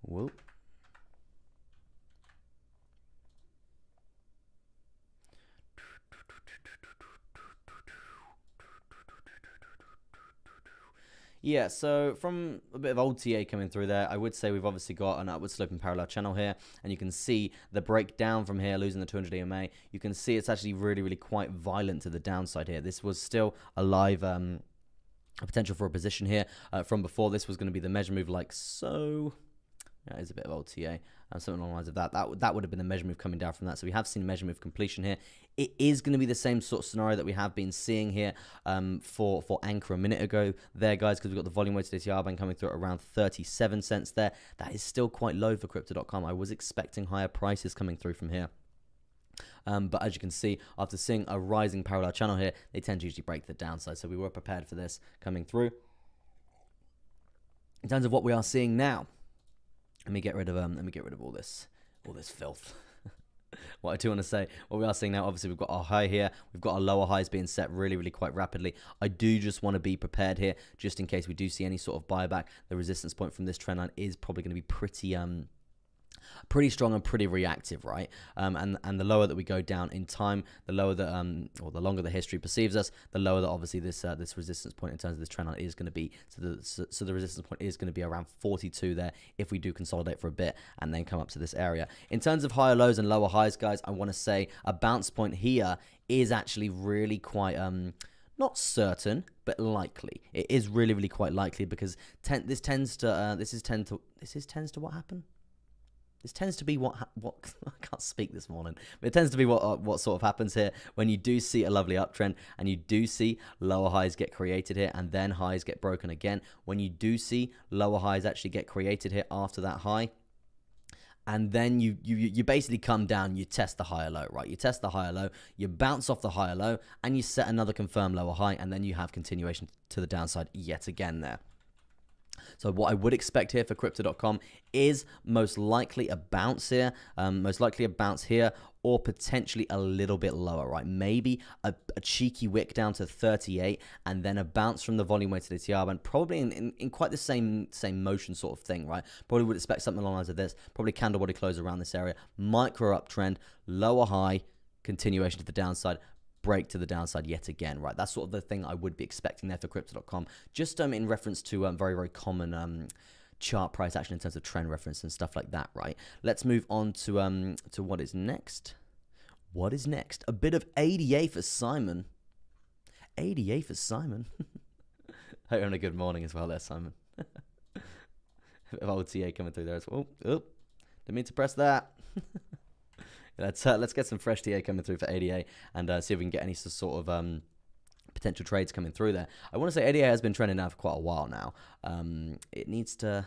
Whoa. Yeah, so from a bit of old TA coming through there, I would say we've obviously got an upward sloping parallel channel here, and you can see the breakdown from here, losing the 200 EMA. You can see it's actually really quite violent to the downside here. This was still a live a potential for a position here from before. This was going to be the measure move like so. Yeah, it's a bit of old TA. Something along the lines of that. That would have been the measure move coming down from that. So we have seen measure move completion here. It is going to be the same sort of scenario that we have been seeing here for Anchor a minute ago there, guys, because we've got the volume weighted ATR band coming through at around 37 cents there. That is still quite low for Crypto.com. I was expecting higher prices coming through from here. But as you can see, after seeing a rising parallel channel here, they tend to usually break the downside. So we were prepared for this coming through. In terms of what we are seeing now, let me get rid of all this filth. What I do want to say, what we are seeing now, obviously we've got our high here, we've got our lower highs being set really quite rapidly. I do just want to be prepared here, just in case we do see any sort of buyback. The resistance point from this trend line is probably going to be pretty strong and pretty reactive, right? And the lower that we go down in time, the lower that or the longer the history perceives us, the lower that obviously this this resistance point in terms of this trend line is going to be. So the resistance point is going to be around 42 there if we do consolidate for a bit and then come up to this area. In terms of higher lows and lower highs, guys, I want to say a bounce point here is actually really quite not certain, but likely. It is really quite likely because this tends to what happened. This tends to be what I can't speak this morning, but it tends to be what sort of happens here when you do see a lovely uptrend and you do see lower highs get created here and then highs get broken again. When you do see lower highs actually get created here after that high, and then you basically come down, you test the higher low, right? You test the higher low, you bounce off the higher low, and you set another confirmed lower high, and then you have continuation to the downside yet again there. So what I would expect here for Crypto.com is most likely a bounce here, or potentially a little bit lower, right? Maybe a cheeky wick down to 38 and then a bounce from the volume weighted ATR band, probably in quite the same motion sort of thing, right? Probably would expect something along the lines of this, probably candle body close around this area, micro uptrend, lower high, continuation to the downside, break to the downside yet again, right? That's sort of the thing I would be expecting there for Crypto.com, just in reference to very common chart price action in terms of trend reference and stuff like that, right? Let's move on to what is next. What is next? A bit of ADA for Simon. ADA for Simon. Hope you're having a good morning as well there, Simon. A bit of old TA coming through there as well. Oh, didn't mean to press that. Let's get some fresh TA coming through for ADA and see if we can get any sort of potential trades coming through there. I want to say ADA has been trending now for quite a while now. It needs to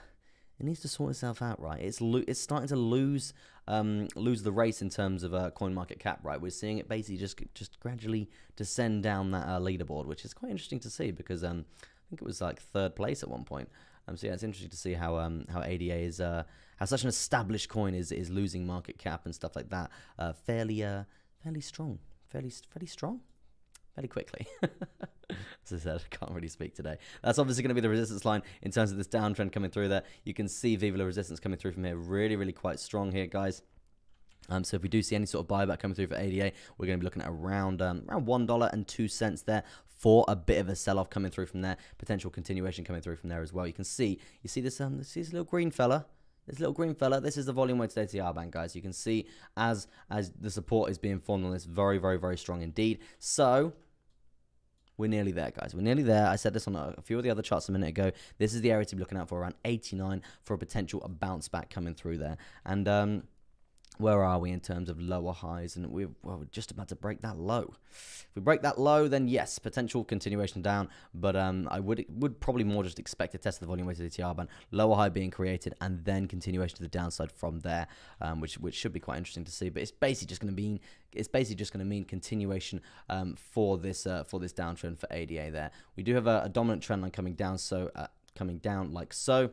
sort itself out, right? It's starting to lose the race in terms of coin market cap, right? We're seeing it basically just gradually descend down that leaderboard, which is quite interesting to see because I think it was like third place at one point. So yeah, it's interesting to see how ADA is how such an established coin is losing market cap and stuff like that fairly strong, fairly quickly. As I said, I can't really speak today. That's obviously going to be the resistance line in terms of this downtrend coming through there. You can see Viva La resistance coming through from here, really quite strong here, guys. So if we do see any sort of buyback coming through for ADA, we're going to be looking at around $1.02 there for a bit of a sell-off coming through from there. Potential continuation coming through from there as well. You see this little green fella. This little green fella, this is the volume weighted ATR band, guys. You can see as the support is being formed on this, very strong indeed. So we're nearly there, guys. We're nearly there. I said this on a few of the other charts a minute ago. This is the area to be looking out for, around 89, for a potential bounce back coming through there. And where are we in terms of lower highs? And we're just about to break that low. If we break that low, then yes, potential continuation down. But I would probably more just expect a test of the volume weighted ATR band, lower high being created, and then continuation to the downside from there, which should be quite interesting to see. But it's basically just going to mean continuation for this downtrend for ADA. There, we do have a dominant trend line coming down, like so.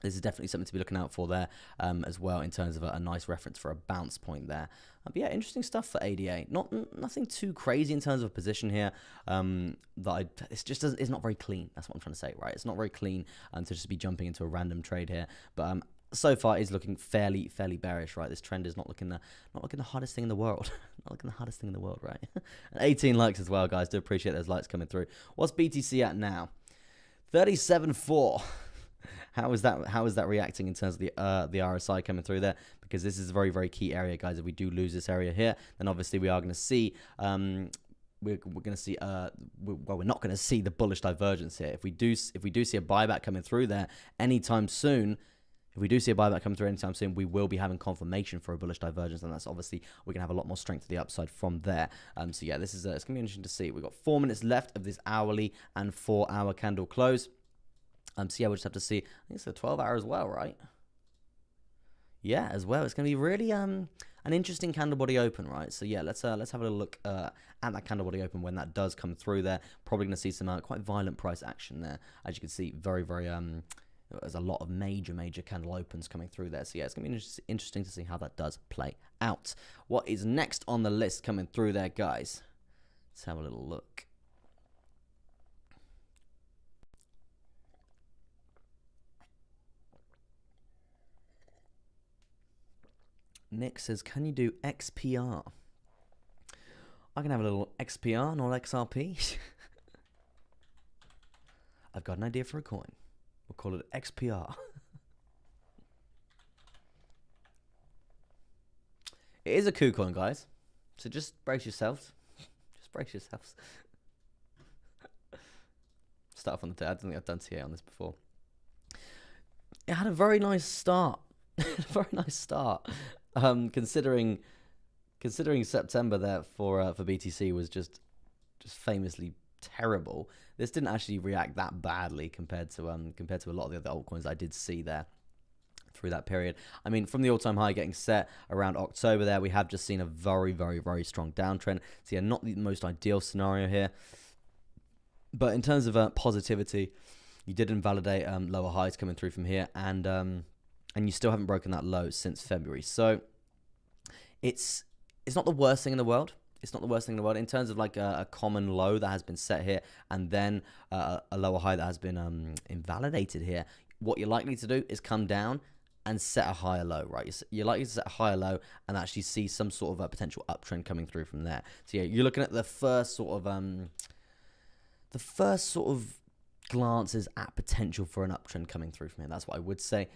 This is definitely something to be looking out for there as well in terms of a nice reference for a bounce point there. But yeah, interesting stuff for ADA. Nothing too crazy in terms of a position here. It's not very clean. That's what I'm trying to say, right? It's not very clean to just be jumping into a random trade here. But so far is looking fairly bearish, right? This trend is not looking the hottest thing in the world. Not looking the hottest thing in the world, right? And 18 likes as well, guys. Do appreciate those likes coming through. What's BTC at now? 37.4. How is that reacting in terms of the RSI coming through there? Because this is a very key area, guys. If we do lose this area here, then obviously we are going to see we're going to see we're not going to see the bullish divergence here. If we do see a buyback coming through there anytime soon, we will be having confirmation for a bullish divergence, and that's obviously we're going to have a lot more strength to the upside from there. So yeah, this is it's going to be interesting to see. We've got 4 minutes left of this hourly and 4-hour candle close. So yeah, we'll just have to see. I think it's a 12-hour as well, right? Yeah, as well. It's going to be really an interesting candle body open, right? So yeah, let's have a look at that candle body open when that does come through there. Probably going to see some quite violent price action there. As you can see, very there's a lot of major candle opens coming through there. So yeah, it's going to be interesting to see how that does play out. out. What is next on the list coming through there, guys? Let's have a little look. Nick says, can you do XPR? I can have a little XPR, not XRP. I've got an idea for a coin. We'll call it XPR. It is a coup coin, guys. So just brace yourselves. Just brace yourselves. Start off on the I don't think I've done TA on this before. It had a very nice start. Very nice start. Considering September there for BTC was just famously terrible. This didn't actually react that badly compared to a lot of the other altcoins I did see there through that period. I mean, from the all-time high getting set around October there, we have just seen a very, very, very strong downtrend. So yeah, not the most ideal scenario here. But in terms of positivity, you did invalidate lower highs coming through from here, and you still haven't broken that low since February. So it's not the worst thing in the world. It's not the worst thing in the world in terms of like a common low that has been set here, and then a lower high that has been invalidated here. What you're likely to do is come down and set a higher low, right? You're likely to set a higher low and actually see some sort of a potential uptrend coming through from there. So yeah, you're looking at the first sort of glances at potential for an uptrend coming through from here. That's what I would say.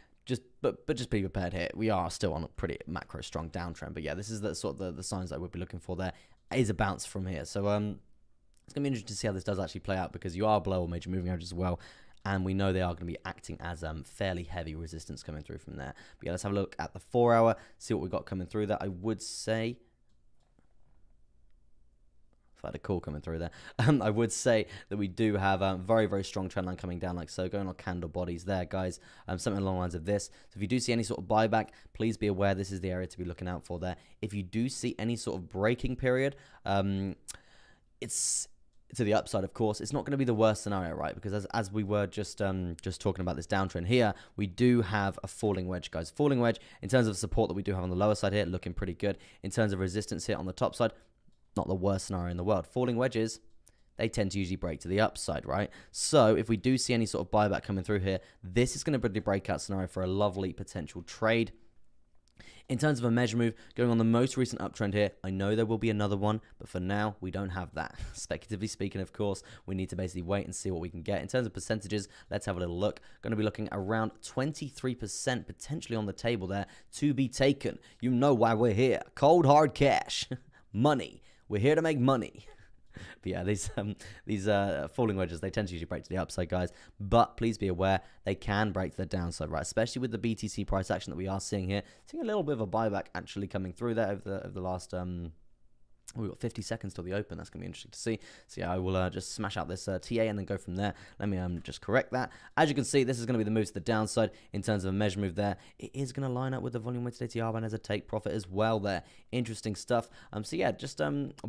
But just be prepared here. We are still on a pretty macro strong downtrend. But yeah, this is the sort of the signs I would be looking for. There is a bounce from here. So it's gonna be interesting to see how this does actually play out, because you are below all major moving averages as well, and we know they are going to be acting as fairly heavy resistance coming through from there. But yeah, let's have a look at the 4 hour, see what we got coming through there. I would say, if I had a call coming through there, I would say that we do have a very, very strong trend line coming down like so, going on candle bodies there, guys. Something along the lines of this. So if you do see any sort of buyback, please be aware this is the area to be looking out for there. If you do see any sort of breaking period, it's to the upside, of course. It's not going to be the worst scenario, right? Because as we were just talking about this downtrend here, we do have a falling wedge, guys. Falling wedge, in terms of support that we do have on the lower side here, looking pretty good. In terms of resistance here on the top side, not the worst scenario in the world. Falling wedges, they tend to usually break to the upside, right? So if we do see any sort of buyback coming through here, this is going to be the breakout scenario for a lovely potential trade. In terms of a measure move, going on the most recent uptrend here, I know there will be another one, but for now, we don't have that. Speculatively speaking, of course, we need to basically wait and see what we can get. In terms of percentages, let's have a little look. Going to be looking around 23% potentially on the table there to be taken. You know why we're here. Cold, hard cash. Money. We're here to make money. But yeah, these falling wedges, they tend to usually break to the upside, guys. But please be aware, they can break to the downside, right? Especially with the BTC price action that we are seeing here. Seeing a little bit of a buyback actually coming through there over the last... we've got 50 seconds till the open. That's going to be interesting to see. So yeah, I will just smash out this TA and then go from there. Let me just correct that. As you can see, this is going to be the move to the downside in terms of a measure move there. It is going to line up with the volume weighted ATR band as a take profit as well there. Interesting stuff. So yeah, just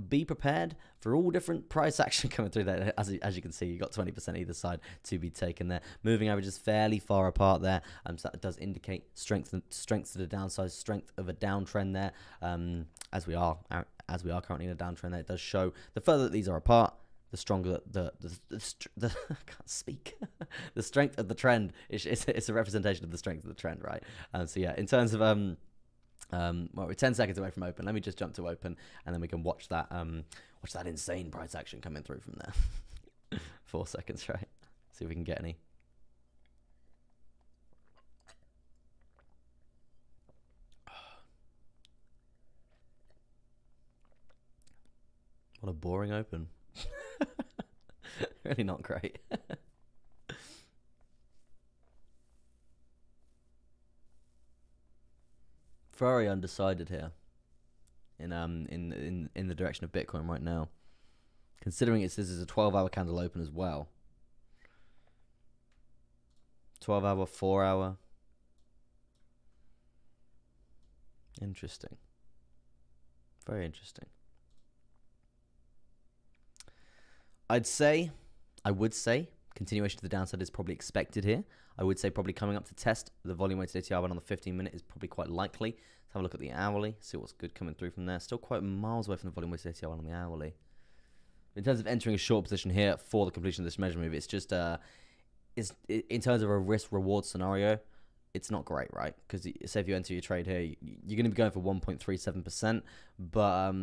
be prepared for all different price action coming through there. As you can see, you got 20% either side to be taken there. Moving averages fairly far apart there. So that does indicate strength to the downside, strength of a downtrend there. As we are currently in a downtrend there, it does show the further that these are apart, the stronger the I can't speak. The strength of the trend it's a representation of the strength of the trend, right? So yeah, in terms of well, we're 10 seconds away from open. Let me just jump to open, and then we can watch that insane price action coming through from there. 4 seconds, right? See if we can get any. What a boring open. Really not great. Very undecided here in the direction of Bitcoin right now. Considering this is a 12-hour candle open as well. 12-hour, 4-hour. Interesting. Very interesting. I would say, Continuation to the downside is probably expected here. I would say probably coming up to test the volume-weighted ATR on the 15-minute is probably quite likely. Let's have a look at the hourly, see what's good coming through from there. Still quite miles away from the volume-weighted ATR on the hourly. In terms of entering a short position here for the completion of this measure move, it's just, in terms of a risk-reward scenario, it's not great, right? Because say if you enter your trade here, you're going to be going for 1.37%, but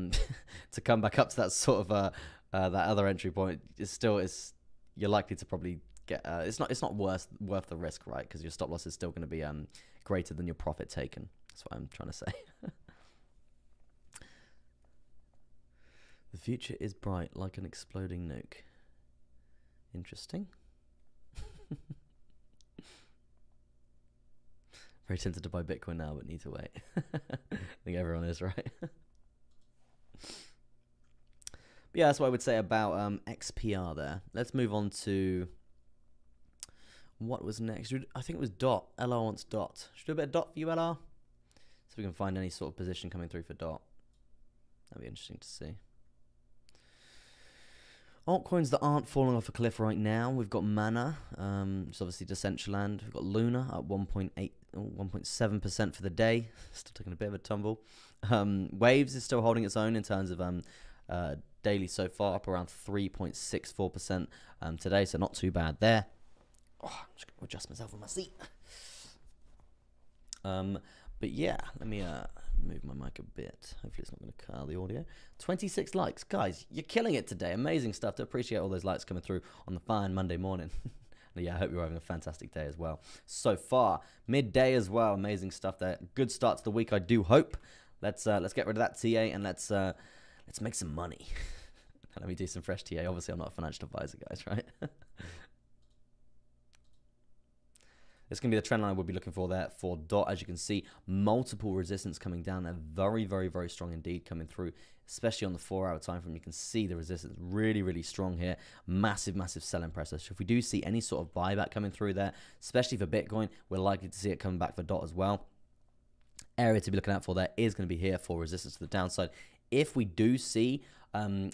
to come back up to that sort of that other entry point you're likely to probably get. It's not worth the risk, right? Because your stop loss is still going to be greater than your profit taken. That's what I'm trying to say. The future is bright like an exploding nuke. Interesting. Very tempted to buy Bitcoin now, but need to wait. I think everyone is, right? But yeah, that's what I would say about XPR there. Let's move on to what was next. I think it was DOT. LR wants DOT. Should we do a bit of DOT for you, LR? So we can find any sort of position coming through for DOT. That'd be interesting to see. Altcoins that aren't falling off a cliff right now. We've got Mana, which is obviously Decentraland. We've got Luna at 1.7% for the day. Still taking a bit of a tumble. Waves is still holding its own in terms of daily so far, up around 3.64% today, so not too bad there. Oh, I'm just going to adjust myself on my seat. But yeah, let me move my mic a bit. Hopefully it's not going to cut out the audio. 26 likes. Guys, you're killing it today. Amazing stuff. To appreciate all those likes coming through on the fine Monday morning. Yeah, I hope you're having a fantastic day as well. So far, midday as well. Amazing stuff there. Good start to the week, I do hope. Let's get rid of that TA and let's make some money. Let me do some fresh TA. Obviously, I'm not a financial advisor, guys, right? It's going to be the trend line we'll be looking for there for DOT. As you can see, multiple resistance coming down there. Very, very, very strong indeed coming through, especially on the 4-hour time frame. You can see the resistance really, really strong here. Massive, massive selling pressure. So if we do see any sort of buyback coming through there, especially for Bitcoin, we're likely to see it coming back for DOT as well. Area to be looking out for there is going to be here for resistance to the downside. If we do see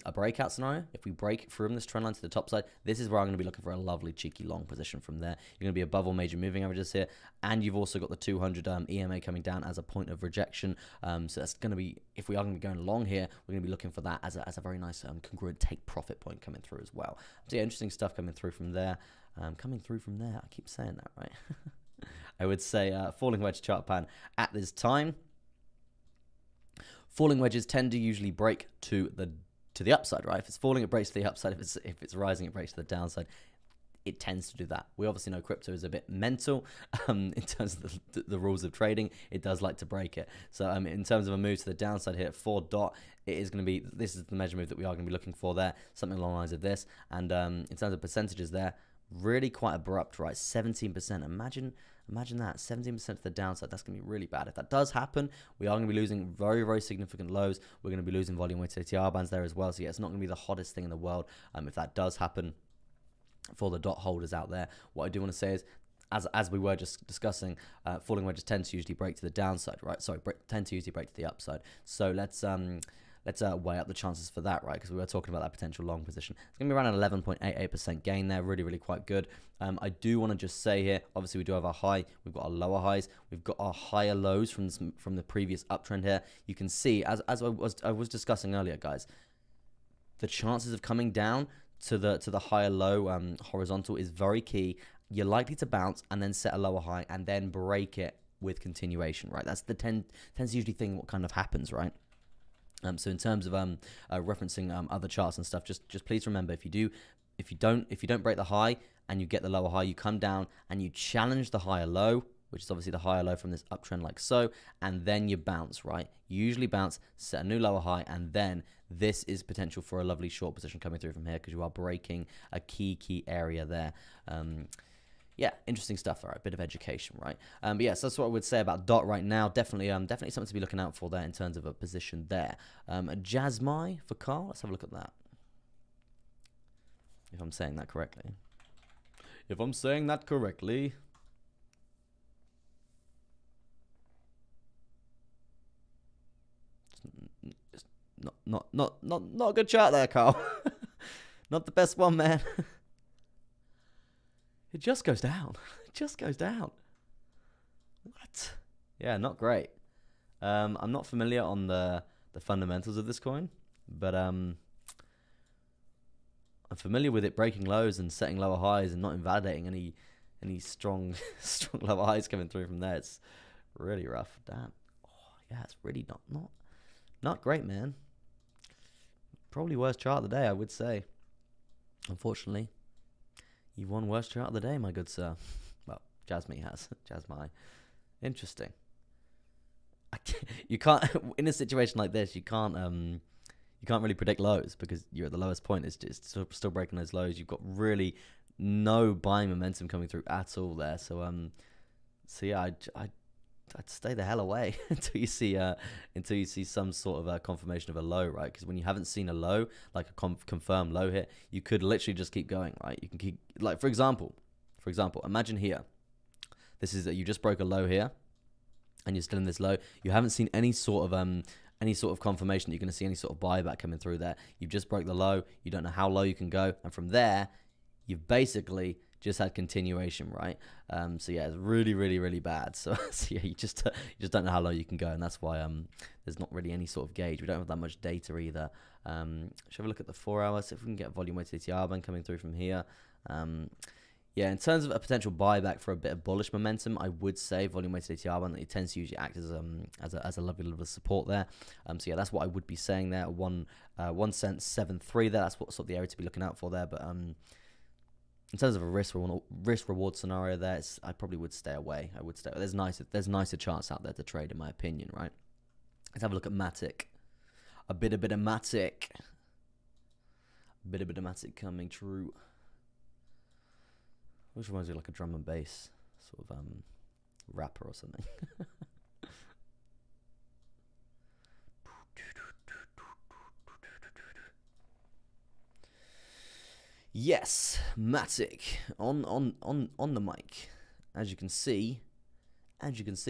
a breakout scenario, if we break from this trend line to the top side, this is where I'm going to be looking for a lovely cheeky long position from there. You're going to be above all major moving averages here, and you've also got the 200 EMA coming down as a point of rejection. So that's going to be, if we are going to be going long here, we're going to be looking for that as a very nice congruent take profit point coming through as well. So yeah, interesting stuff coming through from there. I keep saying that, right? I would say falling wedge chart pan at this time. Falling wedges tend to usually break to the upside, right? If it's falling, it breaks to the upside. If it's rising, it breaks to the downside. It tends to do that. We obviously know crypto is a bit mental in terms of the rules of trading. It does like to break it. So in terms of a move to the downside here for DOT, it is going to be, this is the measure move that we are going to be looking for there, something along the lines of this. And in terms of percentages there, really quite abrupt, right? 17%. Imagine that, 17% to the downside. That's going to be really bad. If that does happen, we are going to be losing very, very significant lows. We're going to be losing volume-weighted ATR bands there as well. So yeah, it's not going to be the hottest thing in the world if that does happen for the DOT holders out there. What I do want to say is, as we were just discussing, falling wedges tend to usually break to the downside, right? Sorry, tend to usually break to the upside. So let's weigh up the chances for that, right? Because we were talking about that potential long position. It's going to be around an 11.88% gain there. Really, really quite good. I do want to just say here, obviously we do have our high. We've got our lower highs. We've got our higher lows from the previous uptrend here. You can see, as I was discussing earlier, guys, the chances of coming down to the higher low horizontal is very key. You're likely to bounce and then set a lower high and then break it with continuation, right? That's the tends usually thing what kind of happens, right? So in terms of referencing other charts and stuff, just please remember, if you don't break the high and you get the lower high, you come down and you challenge the higher low, which is obviously the higher low from this uptrend like so, and then you bounce, right? You usually bounce, set a new lower high, and then this is potential for a lovely short position coming through from here because you are breaking a key area there. Yeah, interesting stuff. All right, bit of education, right? But yes, that's what I would say about DOT right now. Definitely something to be looking out for there in terms of a position there. Jasmine for Carl. Let's have a look at that. If I'm saying that correctly. It's not a good chart there, Carl. Not the best one, man. It just goes down. It just goes down. What? Yeah, not great. I'm not familiar on the fundamentals of this coin, but I'm familiar with it breaking lows and setting lower highs and not invalidating any strong strong lower highs coming through from there. It's really rough. Damn. Oh, yeah, it's really not great, man. Probably worst chart of the day, I would say. Unfortunately, you've won worst chart of the day, my good sir. Well, Jasmine has. Jasmine. Interesting. You can't in a situation like this. You can't really predict lows because you're at the lowest point. It's just still breaking those lows. You've got really no buying momentum coming through at all there. So yeah, I'd stay the hell away until you see some sort of confirmation of a low, right? Because when you haven't seen a low, like a confirmed low hit, you could literally just keep going, right? You can keep, like, for example, imagine here, this is that you just broke a low here, and you're still in this low. You haven't seen any sort of confirmation that you're going to see any sort of buyback coming through there. You've just broke the low. You don't know how low you can go, and from there, you've basically just had continuation, right? So yeah, it's really, really, really bad. So yeah, you just don't know how low you can go, and that's why there's not really any sort of gauge. We don't have that much data either. Should we look at the 4 hours? See if we can get a volume weighted ATR band coming through from here. Yeah, in terms of a potential buyback for a bit of bullish momentum, I would say volume weighted ATR band, that it tends to usually act as a lovely level of support there. So yeah, that's what I would be saying there. 1 cent 7.3 there. That's what sort of the area to be looking out for there. But in terms of a risk reward scenario there, I probably would stay away. I would stay. There's nicer charts out there to trade, in my opinion, right? Let's have a look at Matic. A bit of Matic. A bit of Matic coming true. Which reminds me of like a drum and bass sort of rapper or something. Yes, Matic on the mic. As you can see,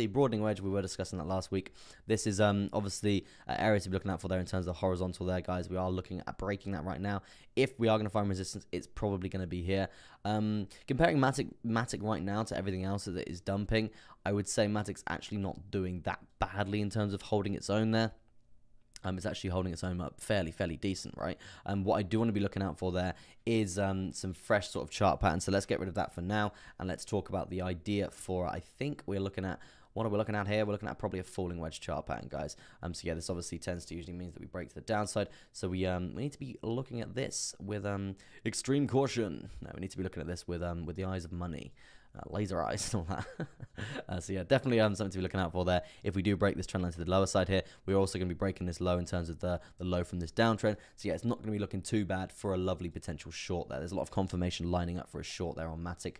broadening wedge, we were discussing that last week. This is obviously an area to be looking out for there in terms of the horizontal there, guys. We are looking at breaking that right now. If we are going to find resistance, it's probably going to be here. Comparing Matic right now to everything else that it is dumping, I would say Matic's actually not doing that badly in terms of holding its own there. It's actually holding its own up fairly decent, right? What I do want to be looking out for there is some fresh sort of chart patterns. So let's get rid of that for now, and let's talk about the idea for, I think we're looking at, what are we looking at here? We're looking at probably a falling wedge chart pattern, guys. So yeah, this obviously tends to usually means that we break to the downside. So we need to be looking at this with extreme caution. No, we need to be looking at this with the eyes of money. Laser eyes and all that. So yeah, definitely something to be looking out for there. If we do break this trend line to the lower side here, we're also going to be breaking this low in terms of the low from this downtrend. So yeah, it's not going to be looking too bad for a lovely potential short there. There's a lot of confirmation lining up for a short there on Matic.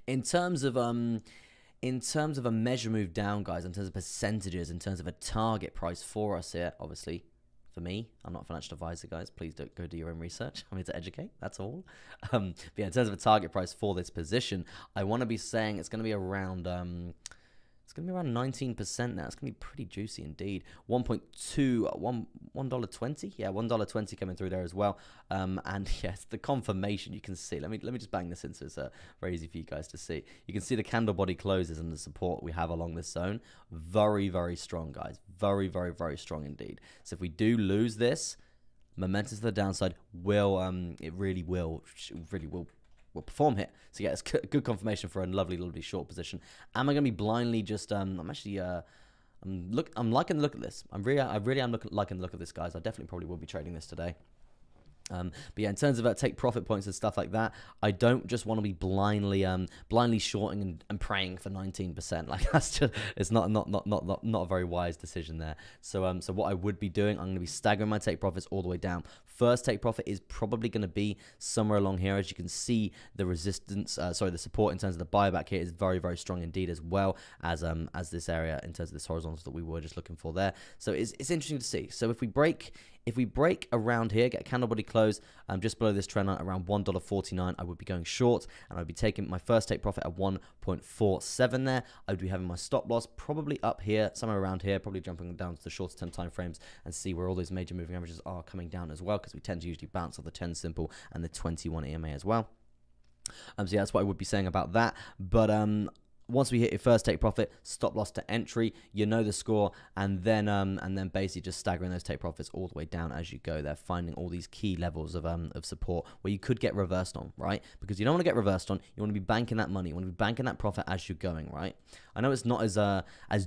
In terms of a measure move down, guys, in terms of percentages, in terms of a target price for us here, obviously, for me, I'm not a financial advisor, guys. Please don't go do your own research. I'm here to educate. That's all. But yeah, in terms of a target price for this position, I want to be saying it's going to be around 19% now. It's going to be pretty juicy indeed. $1.20. Yeah, $1.20 coming through there as well. And yes, the confirmation you can see. Let me just bang this in so it's very easy for you guys to see. You can see the candle body closes and the support we have along this zone. Very, very strong, guys. Very, very, very strong indeed. So if we do lose this, momentum to the downside will perform here. So yeah, it's good confirmation for a lovely short position. Am I going to be blindly just I'm liking the look at this. I really am liking the look of this, guys. I definitely probably will be trading this today. But yeah, in terms of take profit points and stuff like that, I don't just want to be blindly shorting and praying for 19%. Like that's just, it's not a very wise decision there. So what I would be doing, I'm going to be staggering my take profits all the way down. First take profit is probably going to be somewhere along here. As you can see, the resistance, the support in terms of the buyback here is very, very strong indeed, as well as this area in terms of this horizontal that we were just looking for there. So it's interesting to see. So if we break around here, get a candle body close just below this trend line around $1.49, I would be going short, and I'd be taking my first take profit at 1.47 there. I would be having my stop loss probably up here, somewhere around here, probably jumping down to the shorter term time frames and see where all those major moving averages are coming down as well, because we tend to usually bounce off the 10 simple and the 21 EMA as well. So yeah, that's what I would be saying about that. But once we hit your first take profit, stop loss to entry, you know the score, and then basically just staggering those take profits all the way down as you go. They're finding all these key levels of support where you could get reversed on, right? Because you don't want to get reversed on. You want to be banking that money. You want to be banking that profit as you're going, right? I know it's not as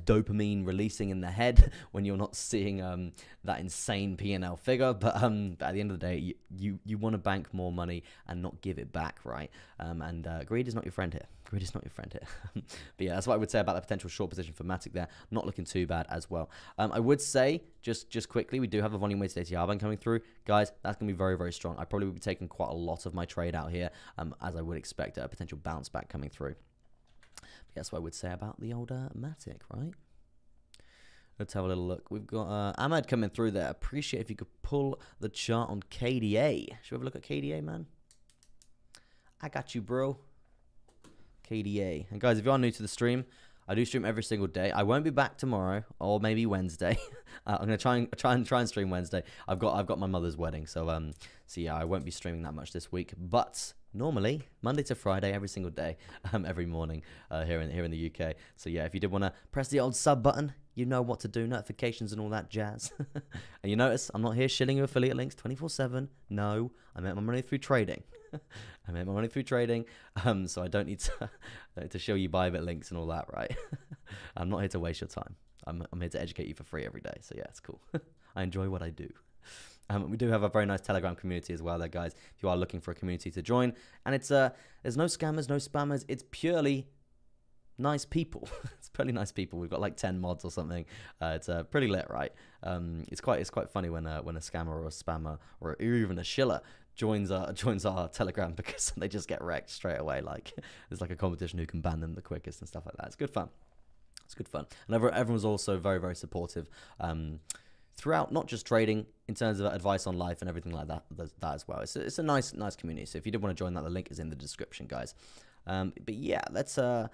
dopamine releasing in the head when you're not seeing that insane P&L figure, but at the end of the day, you want to bank more money and not give it back, right? And greed is not your friend here. Greed is not your friend here. But yeah, that's what I would say about the potential short position for Matic there. Not looking too bad as well. I would say, just quickly, we do have a volume weighted ATR band coming through. Guys, that's going to be very, very strong. I probably would be taking quite a lot of my trade out here, as I would expect a potential bounce back coming through. But yeah, that's what I would say about the old Matic, right? Let's have a little look. We've got Ahmed coming through there. Appreciate if you could pull the chart on KDA. Should we have a look at KDA, man? I got you, bro. KDA. And guys, if you are new to the stream, I do stream every single day. I won't be back tomorrow or maybe Wednesday. I'm gonna try and stream Wednesday. I've got my mother's wedding, so yeah, I won't be streaming that much this week. But normally Monday to Friday, every single day, every morning here in the UK. So yeah, if you did want to press the old sub button, you know what to do, notifications and all that jazz. And you notice I'm not here shilling you affiliate links 24/7. No, I make my money through trading. I make my money through trading, so I don't need to show you Bybit links and all that, right? I'm not here to waste your time. I'm here to educate you for free every day. So yeah, it's cool. I enjoy what I do. We do have a very nice Telegram community as well there, guys, if you are looking for a community to join. And it's there's no scammers, no spammers. It's purely nice people. It's pretty nice people. We've got like 10 mods or something. It's pretty lit, right? It's quite funny when a scammer or a spammer or even a shiller joins our Telegram, because they just get wrecked straight away. Like there's like a competition who can ban them the quickest and stuff like that. It's good fun. It's good fun. And everyone was also very, very supportive throughout, not just trading, in terms of advice on life and everything like that as well. It's a nice community. So if you did want to join that, the link is in the description, guys. But yeah, let's where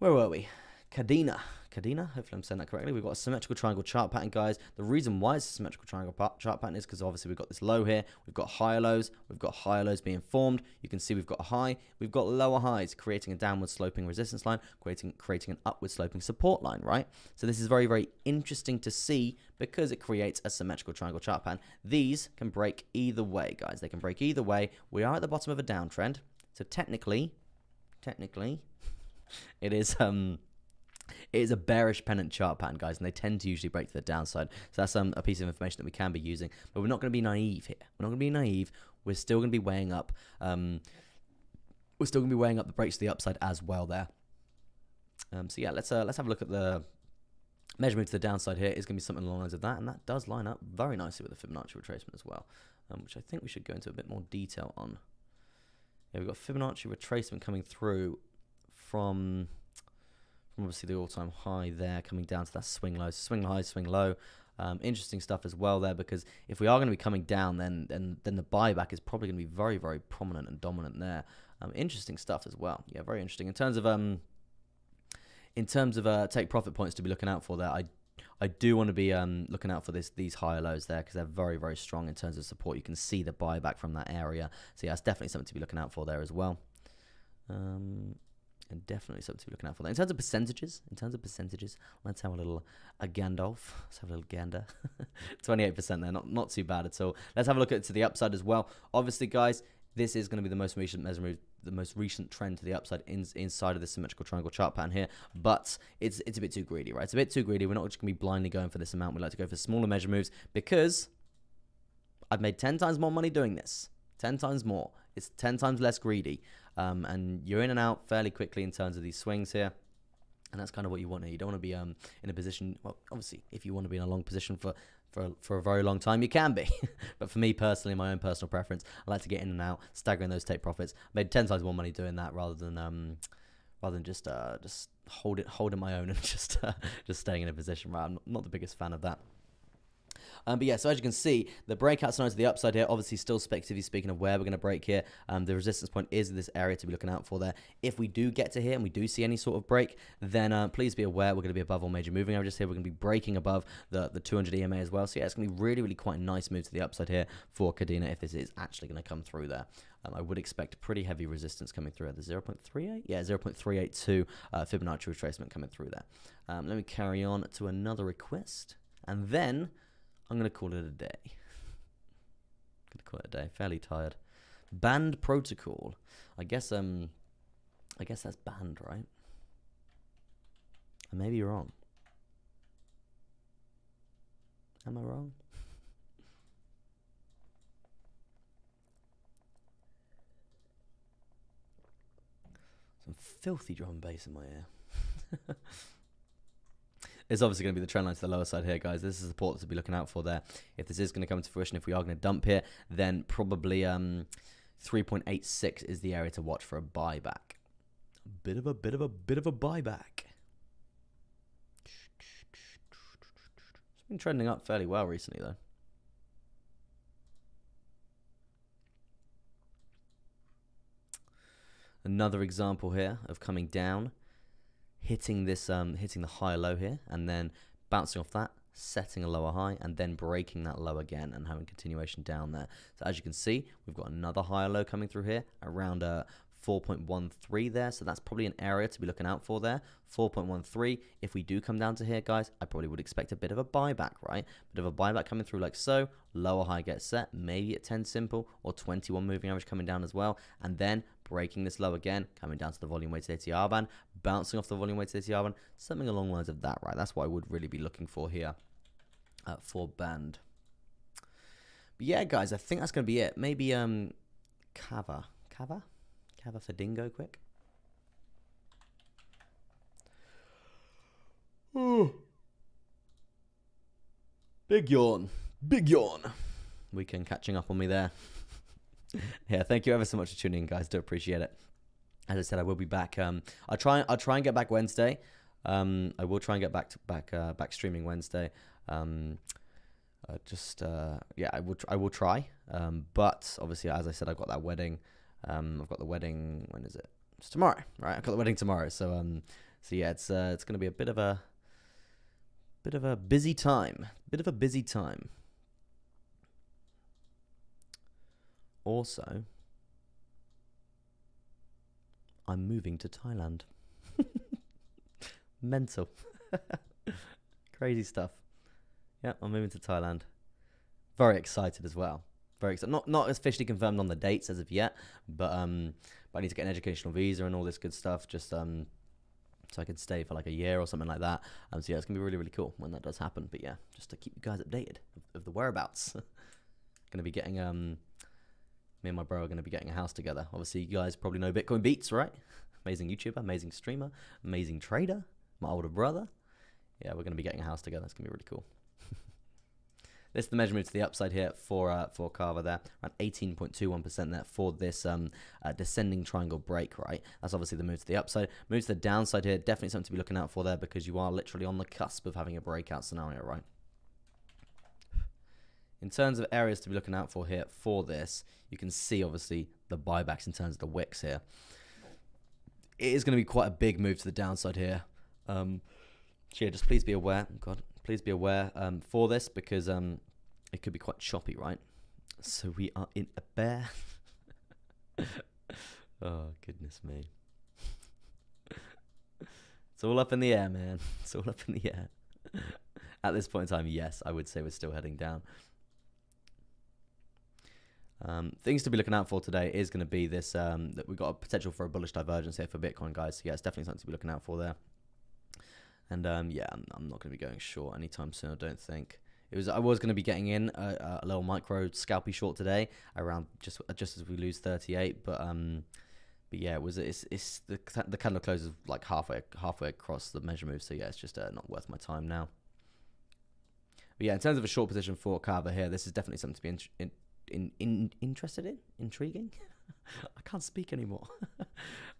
were we? Cadena, hopefully I'm saying that correctly. We've got a symmetrical triangle chart pattern, guys. The reason why it's a symmetrical triangle chart pattern is because obviously we've got this low here. We've got higher lows. We've got higher lows being formed. You can see we've got a high. We've got lower highs, creating a downward sloping resistance line, creating an upward sloping support line, right? So this is very, very interesting to see because it creates a symmetrical triangle chart pattern. These can break either way, guys. They can break either way. We are at the bottom of a downtrend. So technically, it is a bearish pennant chart pattern, guys, and they tend to usually break to the downside. So that's a piece of information that we can be using, but we're not going to be naive here. We're not going to be naive. We're still going to be weighing up. We're still going to be weighing up the breaks to the upside as well there. So yeah, let's have a look at the measurement to the downside here. Is going to be something along the lines of that, and that does line up very nicely with the Fibonacci retracement as well, which I think we should go into a bit more detail on. Yeah, we've got Fibonacci retracement coming through from obviously the all-time high there, coming down to that swing low, swing high, swing low. Interesting stuff as well there, because if we are going to be coming down, then the buyback is probably going to be very, very prominent and dominant there. Interesting stuff as well. Yeah, very interesting in terms of take profit points to be looking out for there. I do want to be looking out for these higher lows there, because they're very, very strong in terms of support. You can see the buyback from that area. So yeah, it's definitely something to be looking out for there as well. And definitely something to be looking out for there. In terms of percentages, let's have a little Gandalf. Let's have a little gander. 28% there, not too bad at all. Let's have a look at it to the upside as well. Obviously, guys, this is going to be the most recent measurement, the most recent trend to the upside inside of the symmetrical triangle chart pattern here, but it's a bit too greedy, right? It's a bit too greedy. We're not just going to be blindly going for this amount. We like to go for smaller measure moves, because I've made 10 times more money doing this. 10 times more. It's 10 times less greedy. And you're in and out fairly quickly in terms of these swings here. And that's kind of what you want here. You don't want to be in a position, well, obviously, if you want to be in a long position for a very long time, you can be. But for me personally, my own personal preference, I like to get in and out, staggering those take profits. I made 10 times more money doing that rather than just holding my own and just staying in a position, right? I'm not the biggest fan of that. But yeah, so as you can see, the breakout signs to the upside here, obviously still speculatively speaking of where we're going to break here. The resistance point is this area to be looking out for there. If we do get to here and we do see any sort of break, then please be aware we're going to be above all major moving averages here. We're going to be breaking above the 200 EMA as well. So yeah, it's going to be really, really quite a nice move to the upside here for Cadena if this is actually going to come through there. I would expect pretty heavy resistance coming through at the 0.38. Yeah, 0.382 Fibonacci retracement coming through there. Let me carry on to another request, and then I'm going to call it a day. Going to call it a day. Fairly tired. Band protocol. I guess that's banned, right? I may be wrong. Am I wrong? Some filthy drum and bass in my ear. It's obviously going to be the trend line to the lower side here, guys. This is support to be looking out for there. If this is going to come to fruition, if we are going to dump here, then probably 3.86 is the area to watch for a buyback. A bit of a buyback. It's been trending up fairly well recently, though. Another example here of coming down, hitting this, hitting the higher low here, and then bouncing off that, setting a lower high, and then breaking that low again and having continuation down there. So as you can see, we've got another higher low coming through here around 4.13 there. So that's probably an area to be looking out for there. 4.13. If we do come down to here, guys, I probably would expect a bit of a buyback, right? Bit of a buyback coming through like so. Lower high gets set, maybe at 10 simple or 21 moving average coming down as well, and then breaking this low again, coming down to the volume weighted ATR band, bouncing off the volume weighted ATR band, something along the lines of that, right? That's what I would really be looking for here for band. But yeah, guys, I think that's going to be it. Maybe Kava for dingo quick. Ooh. Big yawn. Weekend catching up on me there. Yeah, thank you ever so much for tuning in, guys. Do appreciate it. As I said, I will be back. I'll try and get back Wednesday. I will try and get back streaming Wednesday. Yeah, I will try. But obviously, as I said, I've got that wedding. I've got the wedding. When is it? It's tomorrow, right? I've got the wedding tomorrow. So yeah, it's going to be a bit of a busy time. Also, I'm moving to Thailand. Mental. Crazy stuff. Yeah, I'm moving to Thailand. Very excited as well. Very excited. Not officially confirmed on the dates as of yet, but I need to get an educational visa and all this good stuff, just so I can stay for like a year or something like that. So yeah, it's gonna be really, really cool when that does happen. But yeah, just to keep you guys updated of the whereabouts. Gonna be getting me and my bro are gonna be getting a house together. Obviously, you guys probably know Bitcoin Beats, right? Amazing YouTuber, amazing streamer, amazing trader, my older brother. Yeah, we're gonna be getting a house together. It's gonna be really cool. This is the measurement to the upside here for Kava there, around 18.21% there for this descending triangle break, right? That's obviously the move to the upside. Move to the downside here, definitely something to be looking out for there because you are literally on the cusp of having a breakout scenario, right? In terms of areas to be looking out for here for this, you can see obviously the buybacks in terms of the wicks here. It is going to be quite a big move to the downside here. So yeah, just please be aware. Oh God. Please be aware for this because it could be quite choppy, right? So we are in a bear. Oh, goodness me. It's all up in the air, man. It's all up in the air. At this point in time, yes, I would say we're still heading down. Things to be looking out for today is going to be this, that we've got a potential for a bullish divergence here for Bitcoin, guys. So yeah, it's definitely something to be looking out for there. And yeah, I'm not going to be going short anytime soon, I don't think. I was going to be getting in a little micro scalpy short today around just as we lose 38, but yeah, it's the candle closes like halfway across the measure move, so yeah, it's just not worth my time now. But yeah, in terms of a short position for Kava here, this is definitely something to be interested in, intriguing. I can't speak anymore.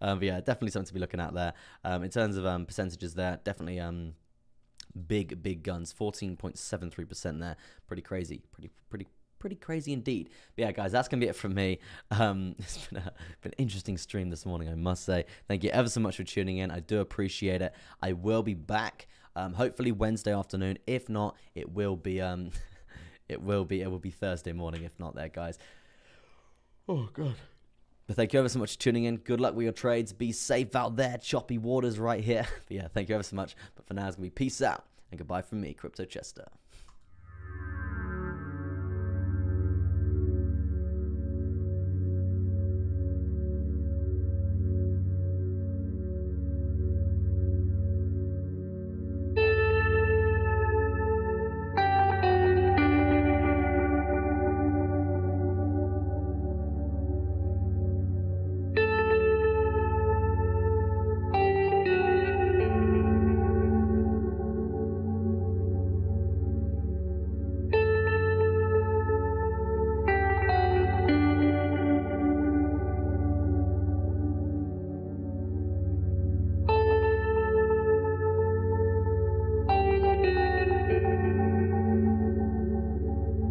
But yeah, definitely something to be looking at there. In terms of percentages there, definitely Big guns, 14.73% there. Pretty crazy. Pretty crazy indeed. But yeah, guys, that's going to be it from me. It's been an interesting stream this morning, I must say. Thank you ever so much for tuning in. I do appreciate it. I will be back, hopefully Wednesday afternoon. If not, it will be Thursday morning. If not, there, guys. Oh God. But thank you ever so much for tuning in. Good luck with your trades. Be safe out there. Choppy waters right here. But yeah, thank you ever so much. But for now, it's going to be peace out and goodbye from me, Crypto Chester.